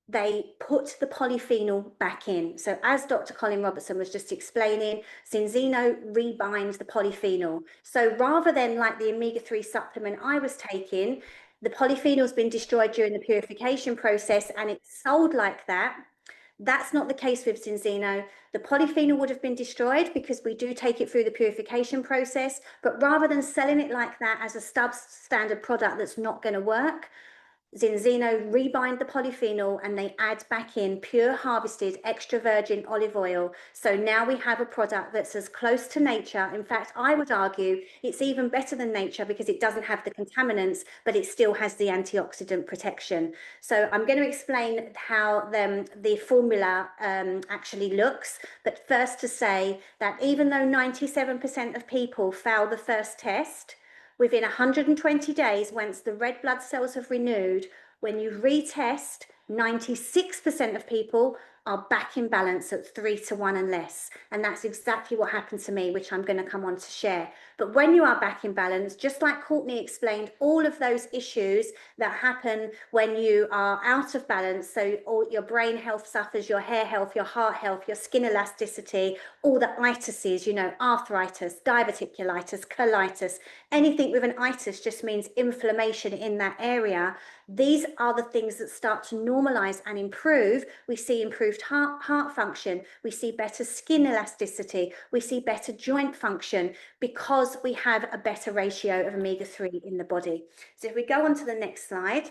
they put the polyphenol back in. So as Dr. Colin Robertson was just explaining, Zinzino rebinds the polyphenol. So rather than like the omega-3 supplement I was taking, the polyphenol's been destroyed during the purification process and it's sold like that. That's not the case with Zinzino. The polyphenol would have been destroyed because we do take it through the purification process, but rather than selling it like that as a substandard product that's not going to work, Zinzino rebind the polyphenol and they add back in pure harvested extra virgin olive oil. So now we have a product that's as close to nature. In fact, I would argue it's even better than nature because it doesn't have the contaminants, but it still has the antioxidant protection. So I'm going to explain how the formula actually looks. But first to say that even though 97% of people fail the first test, within 120 days, once the red blood cells have renewed, when you retest, 96% of people are back in balance at 3-1 and less. And that's exactly what happened to me, which I'm going to come on to share. But when you are back in balance, just like Courtney explained, all of those issues that happen when you are out of balance, so all your brain health suffers, your hair health, your heart health, your skin elasticity, all the itises, you know, arthritis, diverticulitis, colitis, anything with an itis just means inflammation in that area. These are the things that start to normalize and improve. We see improved heart function. We see better skin elasticity. We see better joint function because we have a better ratio of omega-3 in the body. So if we go on to the next slide.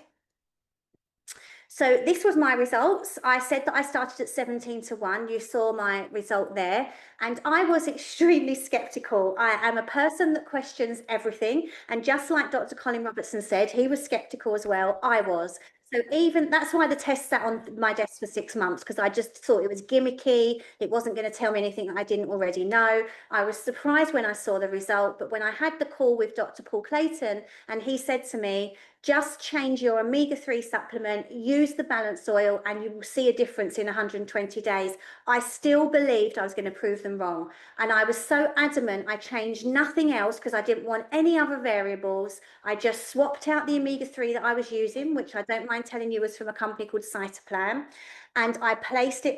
So this was my results. I said that I started at 17-1. You saw my result there. And I was extremely skeptical. I am a person that questions everything. And just like Dr. Colin Robertson said, he was skeptical as well. I was. So even that's why the test sat on my desk for 6 months, because I just thought it was gimmicky. It wasn't going to tell me anything I didn't already know. I was surprised when I saw the result. But when I had the call with Dr. Paul Clayton, and he said to me, just change your omega-3 supplement, use the balanced oil, and you will see a difference in 120 days. I still believed I was going to prove them wrong. And I was so adamant, I changed nothing else because I didn't want any other variables. I just swapped out the omega-3 that I was using, which I don't mind telling you was from a company called Cytoplan. And I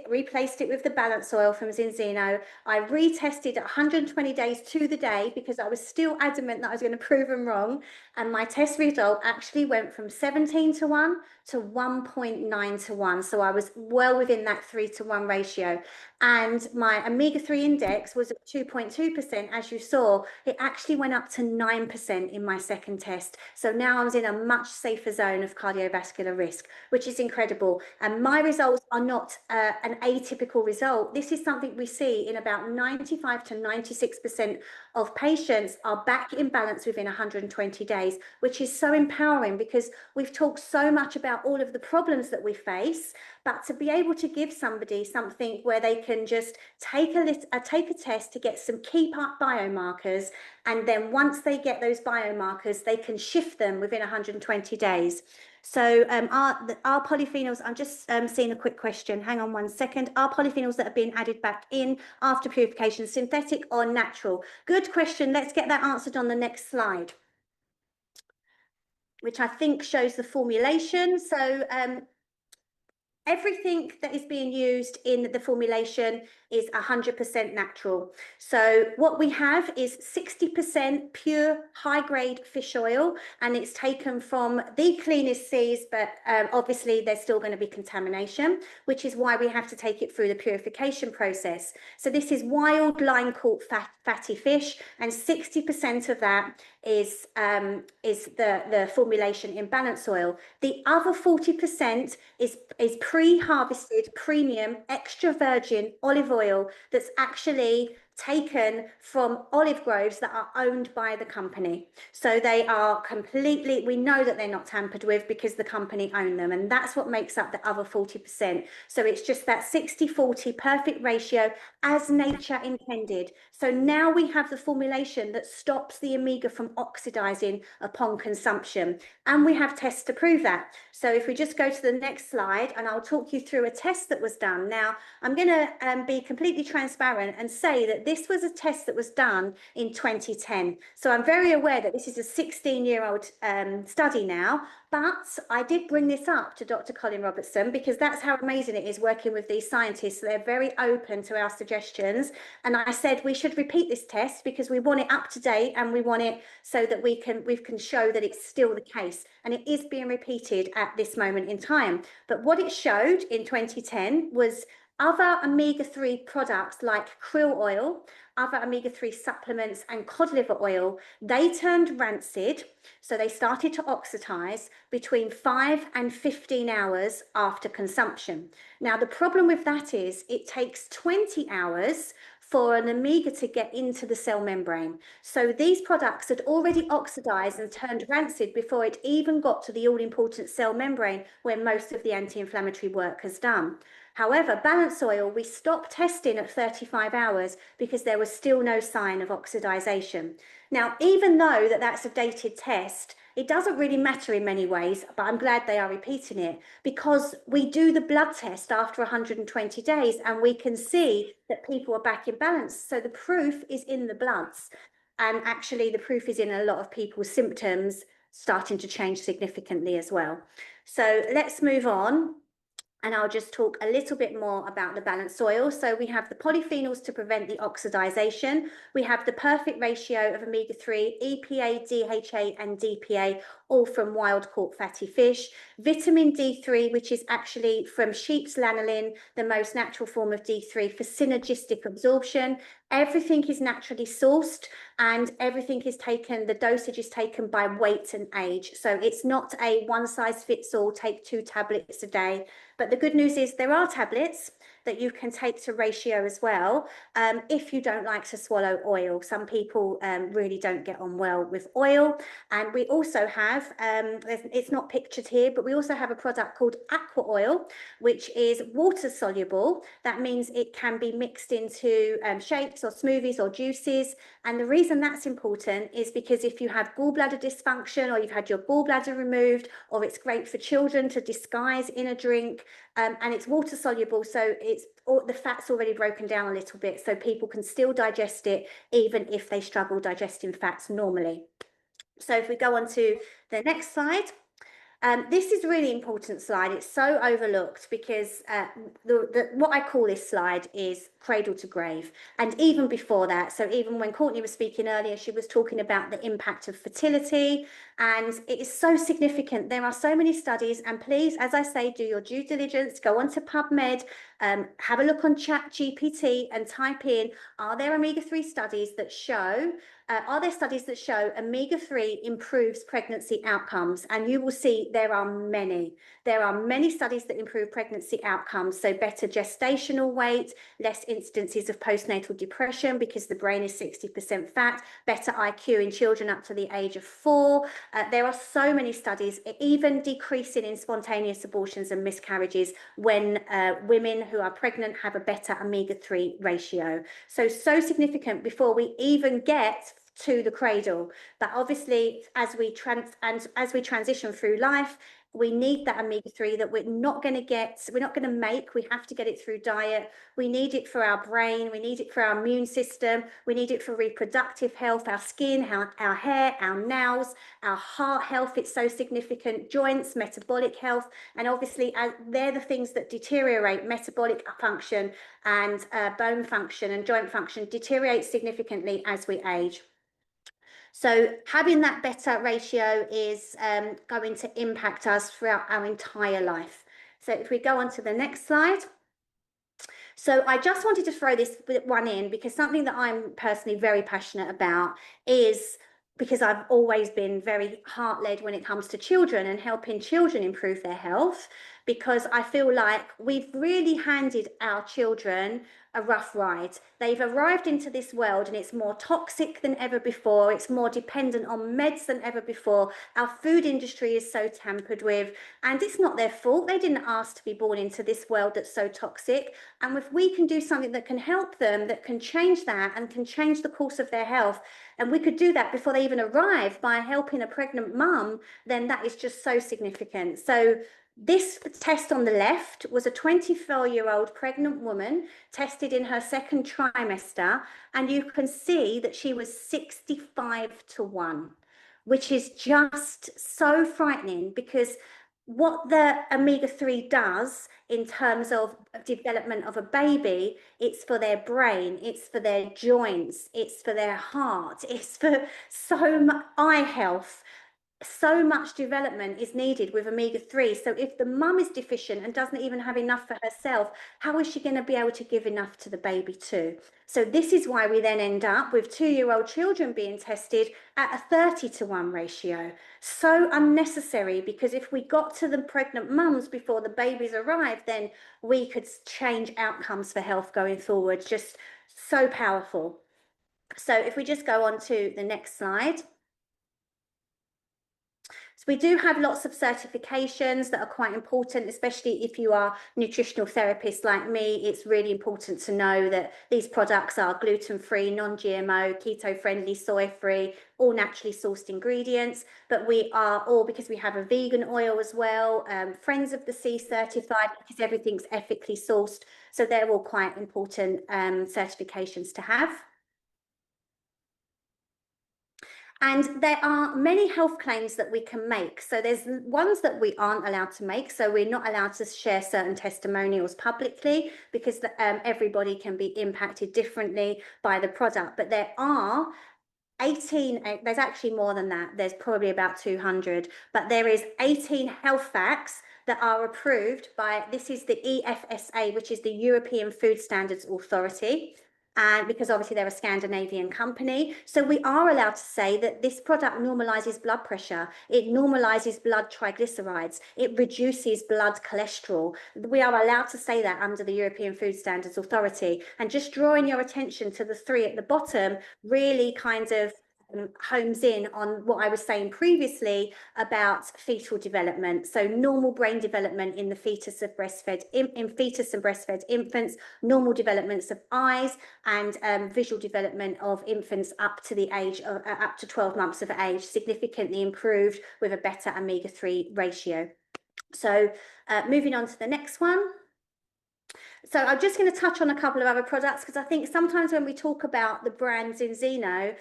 replaced it with the balance oil from Zinzino. I retested 120 days to the day because I was still adamant that I was going to prove them wrong. And my test result actually went from 17-1 to 1.9-1. So I was well within that 3-1 ratio. And my omega-3 index was at 2.2%. As you saw, it actually went up to 9% in my second test. So now I was in a much safer zone of cardiovascular risk, which is incredible. And my results are not an atypical result. This is something we see in about 95 to 96% of patients are back in balance within 120 days, which is so empowering because we've talked so much about all of the problems that we face, but to be able to give somebody something where they can just take a test to get some key biomarkers, and then once they get those biomarkers, they can shift them within 120 days. So our polyphenols, I'm just seeing a quick question. Hang on 1 second. Are polyphenols that have been added back in after purification synthetic or natural? Good question. Let's get that answered on the next slide, which I think shows the formulation. So everything that is being used in the formulation is 100% natural. So what we have is 60% pure high-grade fish oil, and it's taken from the cleanest seas, but obviously there's still going to be contamination, which is why we have to take it through the purification process. So this is wild line-caught fatty fish, and 60% of that is the formulation in balance oil. The other 40% is pre-harvested premium extra virgin olive oil that's actually taken from olive groves that are owned by the company. So they are completely, we know that they're not tampered with because the company own them, and that's what makes up the other 40%. So it's just that 60-40 perfect ratio as nature intended. So now we have the formulation that stops the omega from oxidizing upon consumption, and we have tests to prove that. So if we just go to the next slide, and I'll talk you through a test that was done. Now, I'm going to be completely transparent and say that this was a test that was done in 2010. So I'm very aware that this is a 16-year-old study now, but I did bring this up to Dr. Colin Robertson because that's how amazing it is working with these scientists. They're very open to our suggestions. And I said we should repeat this test because we want it up to date and we want it so that we can show that it's still the case. And it is being repeated at this moment in time. But what it showed in 2010 was other omega-3 products like krill oil, other omega-3 supplements and cod liver oil, they turned rancid. So they started to oxidize between 5 and 15 hours after consumption. Now, the problem with that is it takes 20 hours for an omega to get into the cell membrane. So these products had already oxidized and turned rancid before it even got to the all-important cell membrane where most of the anti-inflammatory work has done. However, balance oil, we stopped testing at 35 hours because there was still no sign of oxidization. Now, even though that's a dated test, it doesn't really matter in many ways, but I'm glad they are repeating it because we do the blood test after 120 days and we can see that people are back in balance. So the proof is in the bloods. And actually, the proof is in a lot of people's symptoms starting to change significantly as well. So let's move on. And I'll just talk a little bit more about the balanced oil. So we have the polyphenols to prevent the oxidization. We have the perfect ratio of omega-3, EPA, DHA, and DPA, all from wild-caught fatty fish. Vitamin D3, which is actually from sheep's lanolin, the most natural form of D3 for synergistic absorption. Everything is naturally sourced and everything is taken, the dosage is taken by weight and age. So it's not a one size fits all, take 2 tablets a day. But the good news is there are tablets that you can take to ratio as well if you don't like to swallow oil. Some people really don't get on well with oil. And we also have, it's not pictured here, but we also have a product called aqua oil, which is water soluble. That means it can be mixed into shakes or smoothies or juices. And the reason that's important is because if you have gallbladder dysfunction or you've had your gallbladder removed, or it's great for children to disguise in a drink, and it's water soluble, so the fat's already broken down a little bit, so people can still digest it even if they struggle digesting fats normally. So if we go on to the next slide. This is a really important slide. It's so overlooked because what I call this slide is cradle to grave. And even before that, so even when Courtney was speaking earlier, she was talking about the impact of fertility, and it is so significant. There are so many studies, and please, as I say, do your due diligence, go onto PubMed, have a look on ChatGPT and type in, are there omega-3 studies that show omega-3 improves pregnancy outcomes? And you will see there are many. There are many studies that improve pregnancy outcomes. So better gestational weight, less incidences of postnatal depression because the brain is 60% fat, better IQ in children up to the age of 4. There are so many studies, even decreasing in spontaneous abortions and miscarriages when women who are pregnant have a better omega-3 ratio. So significant before we even get to the cradle. But obviously, as we transition through life, we need that omega-3 that we're not going to make. We have to get it through diet. We need it for our brain. We need it for our immune system. We need it for reproductive health, our skin, our hair, our nails, our heart health. It's so significant. Joints, metabolic health. And obviously, they're the things that deteriorate. Metabolic function and bone function and joint function deteriorate significantly as we age. So having that better ratio is going to impact us throughout our entire life. So if we go on to the next slide. So I just wanted to throw this one in because something that I'm personally very passionate about is because I've always been very heart-led when it comes to children and helping children improve their health, because I feel like we've really handed our children a rough ride. They've arrived into this world and it's more toxic than ever before. It's more dependent on meds than ever before. Our food industry is so tampered with, and it's not their fault. They didn't ask to be born into this world that's so toxic. And if we can do something that can help them, that can change that and can change the course of their health, and we could do that before they even arrive by helping a pregnant mum, then that is just so significant. So this test on the left was a 24-year-old pregnant woman tested in her second trimester, and you can see that she was 65-1, which is just so frightening, because what the omega-3 does in terms of development of a baby, it's for their brain, it's for their joints, it's for their heart, it's for so much eye health. so much development is needed with omega-3. So if the mum is deficient and doesn't even have enough for herself, how is she going to be able to give enough to the baby too? So this is why we then end up with 2-year-old children being tested at a 30-to-1 ratio. So unnecessary, because if we got to the pregnant mums before the babies arrived, then we could change outcomes for health going forward. Just so powerful. So if we just go on to the next slide. So we do have lots of certifications that are quite important, especially if you are nutritional therapists like me. It's really important to know that these products are gluten-free, non-GMO, keto-friendly, soy-free, all naturally sourced ingredients. But we are all, because we have a vegan oil as well, Friends of the Sea certified, because everything's ethically sourced. So they're all quite important certifications to have. And there are many health claims that we can make. So there's ones that we aren't allowed to make. So we're not allowed to share certain testimonials publicly, because everybody can be impacted differently by the product. But there are 18, there's actually more than that. There's probably about 200, but there is 18 health facts that are approved by, this is the EFSA, which is the European Food Standards Authority. And because obviously they're a Scandinavian company. So we are allowed to say that this product normalizes blood pressure. It normalizes blood triglycerides. It reduces blood cholesterol. We are allowed to say that under the European Food Standards Authority. And just drawing your attention to the 3 at the bottom really kind of homes in on what I was saying previously about fetal development. So normal brain development in the fetus of breastfed in fetus and breastfed infants, normal developments of eyes, and visual development of infants up to the age of up to 12 months of age, significantly improved with a better omega-3 ratio. So moving on to the next one. So I'm just going to touch on a couple of other products, because I think sometimes when we talk about the brands in Zeno,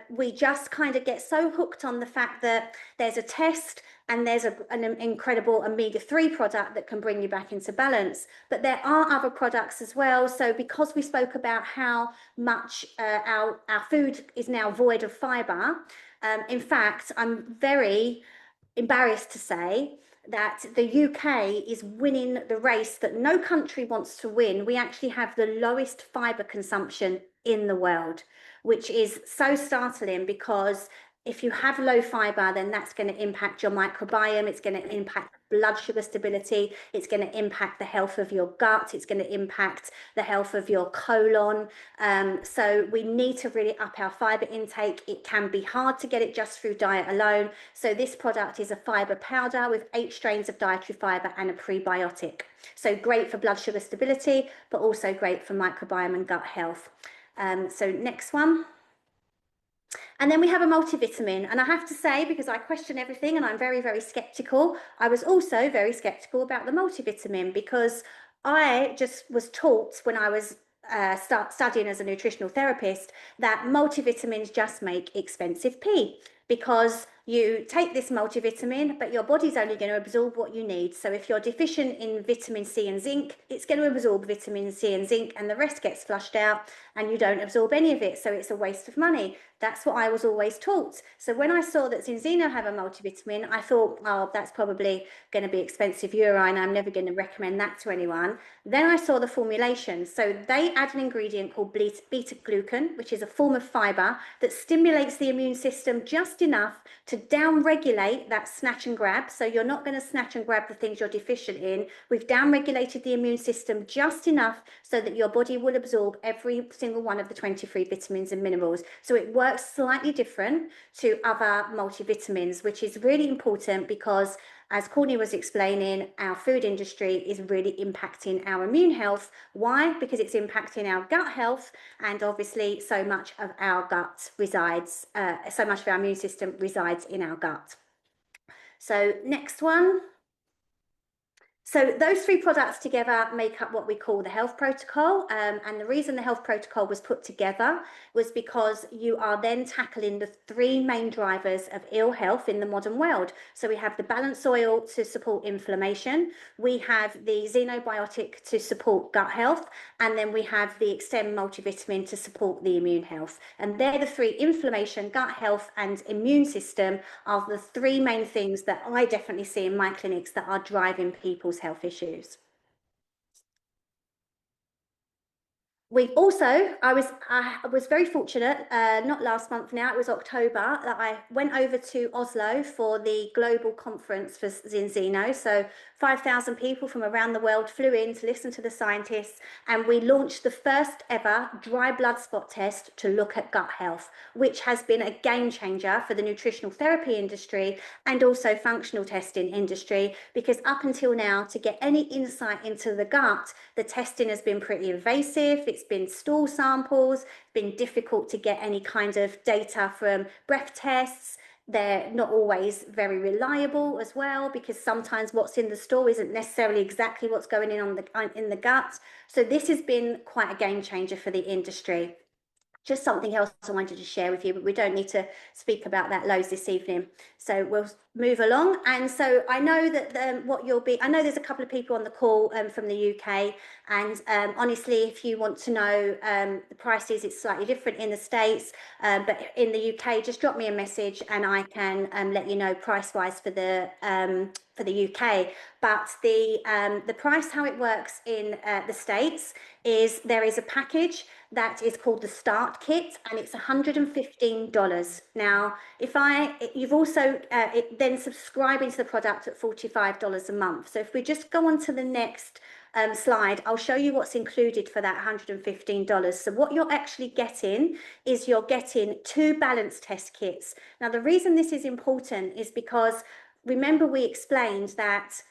we just kind of get so hooked on the fact that there's a test and there's an incredible omega-3 product that can bring you back into balance. But there are other products as well. So because we spoke about how much our food is now void of fiber, in fact, I'm very embarrassed to say that the UK is winning the race that no country wants to win. We actually have the lowest fiber consumption in the world, which is so startling, because if you have low fiber, then that's going to impact your microbiome. It's going to impact blood sugar stability. It's going to impact the health of your gut. It's going to impact the health of your colon. So we need to really up our fiber intake. It can be hard to get it just through diet alone. So this product is a fiber powder with 8 strains of dietary fiber and a prebiotic. So great for blood sugar stability, but also great for microbiome and gut health. So next one. And then we have a multivitamin. And I have to say, because I question everything and I'm very, very skeptical, I was also very skeptical about the multivitamin, because I just was taught when I was studying as a nutritional therapist that multivitamins just make expensive pee, because you take this multivitamin, but your body's only going to absorb what you need. So if you're deficient in vitamin C and zinc, it's going to absorb vitamin C and zinc, and the rest gets flushed out and you don't absorb any of it. So it's a waste of money. That's what I was always taught. So when I saw that Zinzino have a multivitamin, I thought, oh, that's probably going to be expensive urine. I'm never going to recommend that to anyone. Then I saw the formulation. So they add an ingredient called beta-glucan, which is a form of fiber that stimulates the immune system just enough to down-regulate that snatch and grab. So you're not going to snatch and grab the things you're deficient in. We've down-regulated the immune system just enough so that your body will absorb every single one of the 23 vitamins and minerals. So it works slightly different to other multivitamins, which is really important, because as Courtney was explaining, our food industry is really impacting our immune health. Why? Because it's impacting our gut health, and obviously so much of our gut resides, so much of our immune system resides in our gut. So next one. So those three products together make up what we call the health protocol. And the reason the health protocol was put together was because you are then tackling the three main drivers of ill health in the modern world. So we have the balance oil to support inflammation, we have the xenobiotic to support gut health, and then we have the Extend multivitamin to support the immune health. And they're the three: inflammation, gut health, and immune system are the three main things that I definitely see in my clinics that are driving people's health issues. We also, I was very fortunate, not last month now, it was October, that I went over to Oslo for the global conference for Zinzino. So 5,000 people from around the world flew in to listen to the scientists, and we launched the first ever dry blood spot test to look at gut health, which has been a game changer for the nutritional therapy industry and also functional testing industry, because up until now, to get any insight into the gut, the testing has been pretty invasive. It's been stool samples, it's been difficult to get any kind of data from breath tests. They're not always very reliable as well, because sometimes what's in the stool isn't necessarily exactly what's going in the gut. So this has been quite a game changer for the industry. Just something else I wanted to share with you, but we don't need to speak about that loads this evening. So we'll move along. And so I know that I know there's a couple of people on the call from the UK. And honestly, if you want to know the prices, it's slightly different in the States. But in the UK, just drop me a message and I can let you know price-wise for the UK. But the price, how it works in the States, is there is a package that is called the Start Kit, and it's $115. Now, you've also then subscribing to the product at $45 a month. So if we just go on to the next slide, I'll show you what's included for that $115. So what you're actually getting is you're getting 2 balance test kits. Now, the reason this is important is because remember we explained that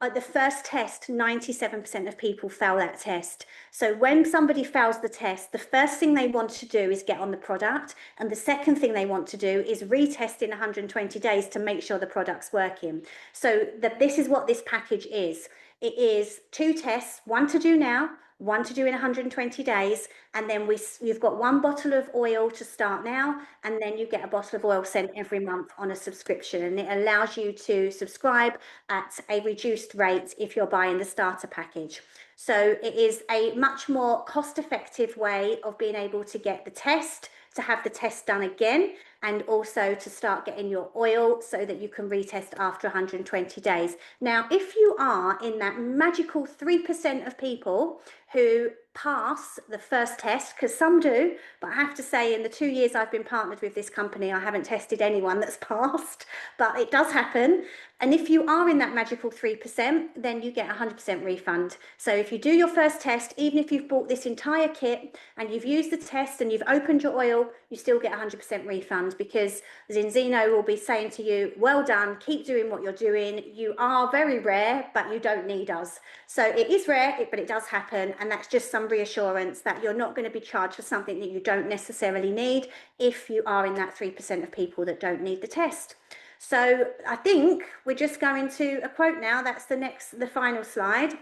at the first test, 97% of people fail that test. So when somebody fails the test, the first thing they want to do is get on the product. And the second thing they want to do is retest in 120 days to make sure the product's working. So this is what this package is. It is 2 tests, one to do now, one to do in 120 days, and then you've got 1 bottle of oil to start now, and then you get a bottle of oil sent every month on a subscription, and it allows you to subscribe at a reduced rate if you're buying the starter package. So it is a much more cost-effective way of being able to get the test, to have the test done again, and also to start getting your oil so that you can retest after 120 days. Now, if you are in that magical 3% of people who pass the first test, because some do, but I have to say in the 2 years I've been partnered with this company, I haven't tested anyone that's passed, but it does happen. And if you are in that magical 3%, then you get 100% refund. So if you do your first test, even if you've bought this entire kit and you've used the test and you've opened your oil, you still get 100% refund, because Zinzino will be saying to you, well done, keep doing what you're doing. You are very rare, but you don't need us. So it is rare, but it does happen. And that's just some reassurance that you're not going to be charged for something that you don't necessarily need if you are in that 3% of people that don't need the test. So I think we're just going to a quote now. That's the final slide.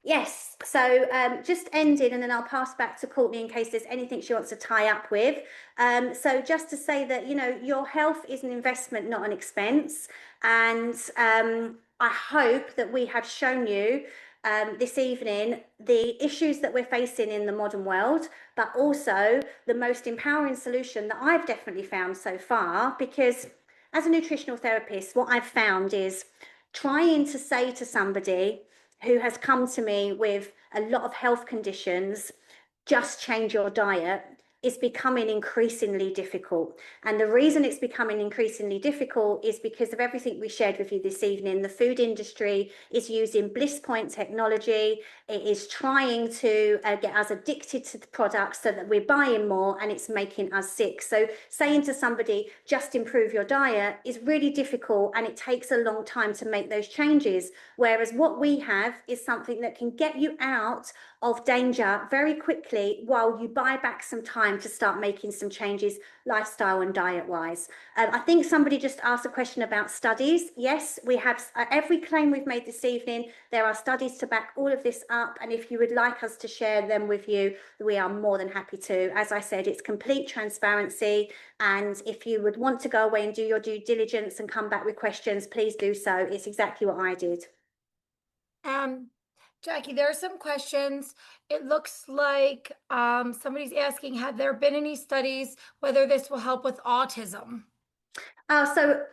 Yes, so just ended, and then I'll pass back to Courtney in case there's anything she wants to tie up with. So just to say that, you know, your health is an investment, not an expense. And I hope that we have shown you this evening the issues that we're facing in the modern world, but also the most empowering solution that I've definitely found so far. Because as a nutritional therapist, what I've found is trying to say to somebody who has come to me with a lot of health conditions, just change your diet, is becoming increasingly difficult. And the reason it's becoming increasingly difficult is because of everything we shared with you this evening. The food industry is using bliss point technology. It is trying to get us addicted to the products so that we're buying more, and it's making us sick. So saying to somebody, just improve your diet, is really difficult, and it takes a long time to make those changes. Whereas what we have is something that can get you out of danger very quickly while you buy back some time time to start making some changes, lifestyle and diet-wise. I think somebody just asked a question about studies. Yes, we have every claim we've made this evening. There are studies to back all of this up, and if you would like us to share them with you, we are more than happy to. As I said, it's complete transparency, and if you would want to go away and do your due diligence and come back with questions, please do so. It's exactly what I did. Jackie, there are some questions. It looks like somebody's asking, have there been any studies whether this will help with autism? So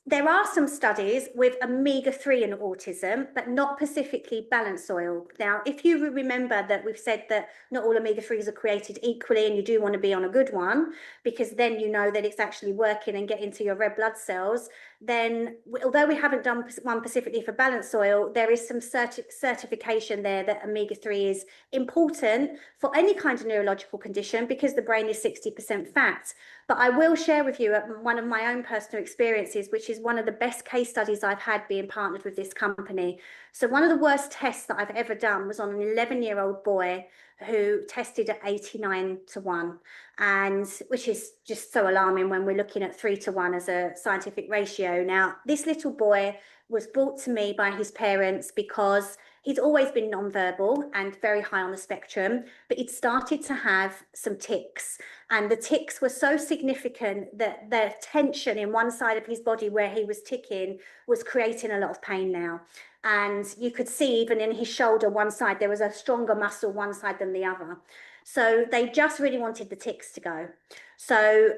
there are some studies with omega-3 in autism, but not specifically balance oil. Now, if you remember that we've said that not all omega-3s are created equally, and you do want to be on a good one, because then you know that it's actually working and getting to your red blood cells, then although we haven't done one specifically for balance oil, there is some certification there that omega-3 is important for any kind of neurological condition, because the brain is 60% fat. But I will share with you one of my own personal experiences, which is one of the best case studies I've had being partnered with this company. So one of the worst tests that I've ever done was on an 11-year-old boy who tested at 89-1, and which is just so alarming when we're looking at 3-1 as a scientific ratio. Now, this little boy was brought to me by his parents because he's always been nonverbal and very high on the spectrum, but he'd started to have some tics. And the tics were so significant that the tension in one side of his body where he was ticking was creating a lot of pain now. And you could see even in his shoulder, one side, there was a stronger muscle one side than the other. So they just really wanted the tics to go. So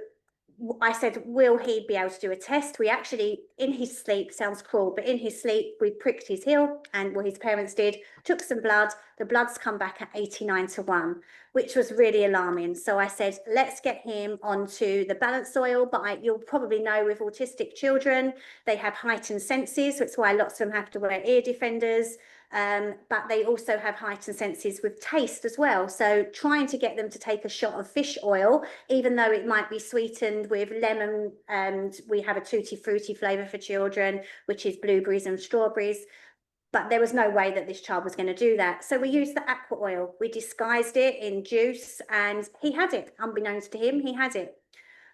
I said, will he be able to do a test? We actually, in his sleep, sounds cruel, but in his sleep, we pricked his heel, and what his parents did, took some blood. The blood's come back at 89-1, which was really alarming. So I said, let's get him onto the balance oil. But you'll probably know with autistic children, they have heightened senses. So it's why lots of them have to wear ear defenders. But they also have heightened senses with taste as well. So trying to get them to take a shot of fish oil, even though it might be sweetened with lemon, and we have a tutti frutti flavour for children, which is blueberries and strawberries. But there was no way that this child was going to do that. So we used the aqua oil. We disguised it in juice, and he had it. Unbeknownst to him, he had it.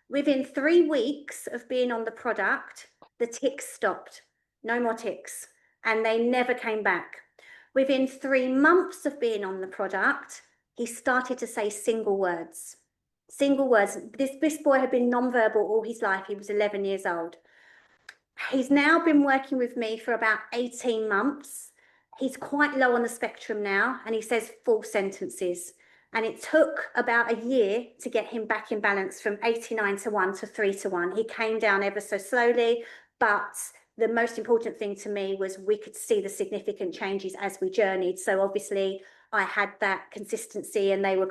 Within 3 weeks of being on the product, the tics stopped. No more tics. And they never came back. Within 3 months of being on the product, he started to say single words. Single words. This boy had been nonverbal all his life. He was 11 years old. He's now been working with me for about 18 months. He's quite low on the spectrum now, and he says full sentences. And it took about a year to get him back in balance from 89-1 to 3-1. He came down ever so slowly, but the most important thing to me was we could see the significant changes as we journeyed. So obviously I had that consistency, and they were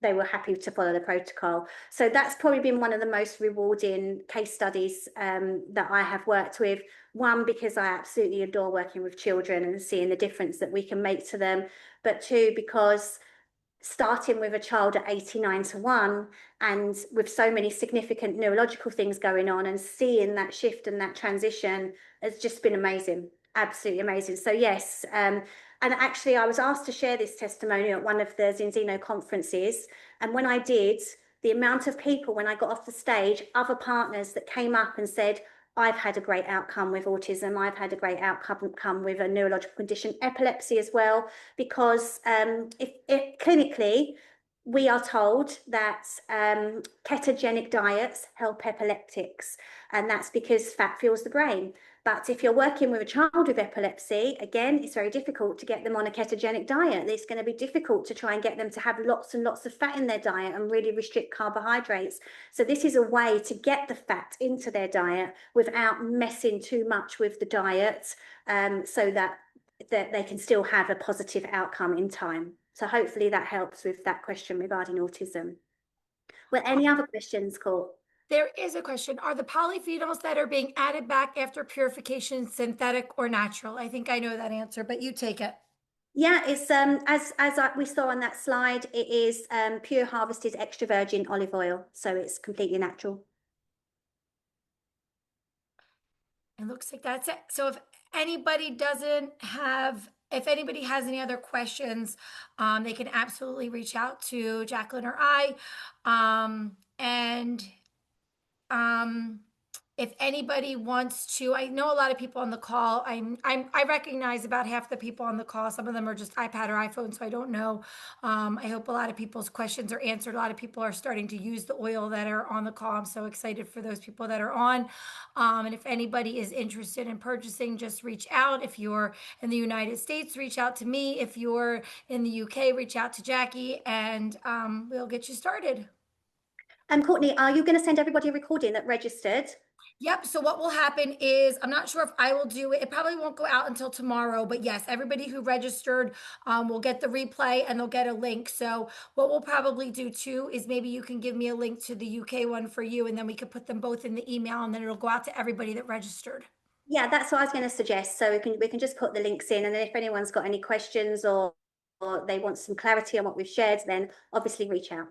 they were happy to follow the protocol. So that's probably been one of the most rewarding case studies that I have worked with. One, because I absolutely adore working with children and seeing the difference that we can make to them. But two, because starting with a child at 89-1 and with so many significant neurological things going on, and seeing that shift and that transition has just been amazing. Absolutely amazing. So yes, and actually I was asked to share this testimonial at one of the Zinzino conferences, and when I did, the amount of people, when I got off the stage, other partners that came up and said, I've had a great outcome with autism. I've had a great outcome with a neurological condition, epilepsy as well, because if clinically, we are told that ketogenic diets help epileptics, and that's because fat fuels the brain. But if you're working with a child with epilepsy, again, it's very difficult to get them on a ketogenic diet. It's going to be difficult to try and get them to have lots and lots of fat in their diet and really restrict carbohydrates. So this is a way to get the fat into their diet without messing too much with the diet, so that they can still have a positive outcome in time. So hopefully that helps with that question regarding autism. Well, any other questions, Court? There is a question. Are the polyphenols that are being added back after purification synthetic or natural? I think I know that answer, but you take it. Yeah, it's we saw on that slide, it is pure harvested extra virgin olive oil, so it's completely natural. It looks like that's it. So if anybody doesn't have if anybody has any other questions, they can absolutely reach out to Jacqueline or I. And if anybody wants to, I know a lot of people on the call. I recognize about half the people on the call. Some of them are just iPad or iPhone, so I don't know. I hope a lot of people's questions are answered. A lot of people are starting to use the oil that are on the call. I'm so excited for those people that are on. And if anybody is interested in purchasing, just reach out. If you're in the United States, reach out to me. If you're in the UK, reach out to Jackie, and we'll get you started. Courtney, are you going to send everybody a recording that registered? Yep. So what will happen is, I'm not sure if I will do it. It probably won't go out until tomorrow, but yes, everybody who registered will get the replay and they'll get a link. So what we'll probably do too is maybe you can give me a link to the UK one for you, and then we could put them both in the email, and then it'll go out to everybody that registered. Yeah, that's what I was going to suggest. So we can just put the links in, and then if anyone's got any questions or they want some clarity on what we've shared, then obviously reach out.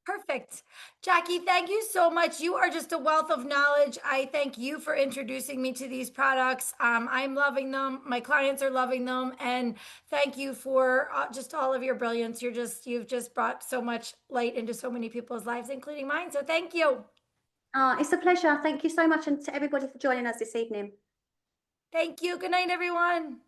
Perfect. Jackie, thank you so much. You are just a wealth of knowledge. I thank you for introducing me to these products. I'm loving them. My clients are loving them. And thank you for just all of your brilliance. You've just brought so much light into so many people's lives, including mine. So thank you. It's a pleasure. Thank you so much, and to everybody for joining us this evening. Thank you. Good night, everyone.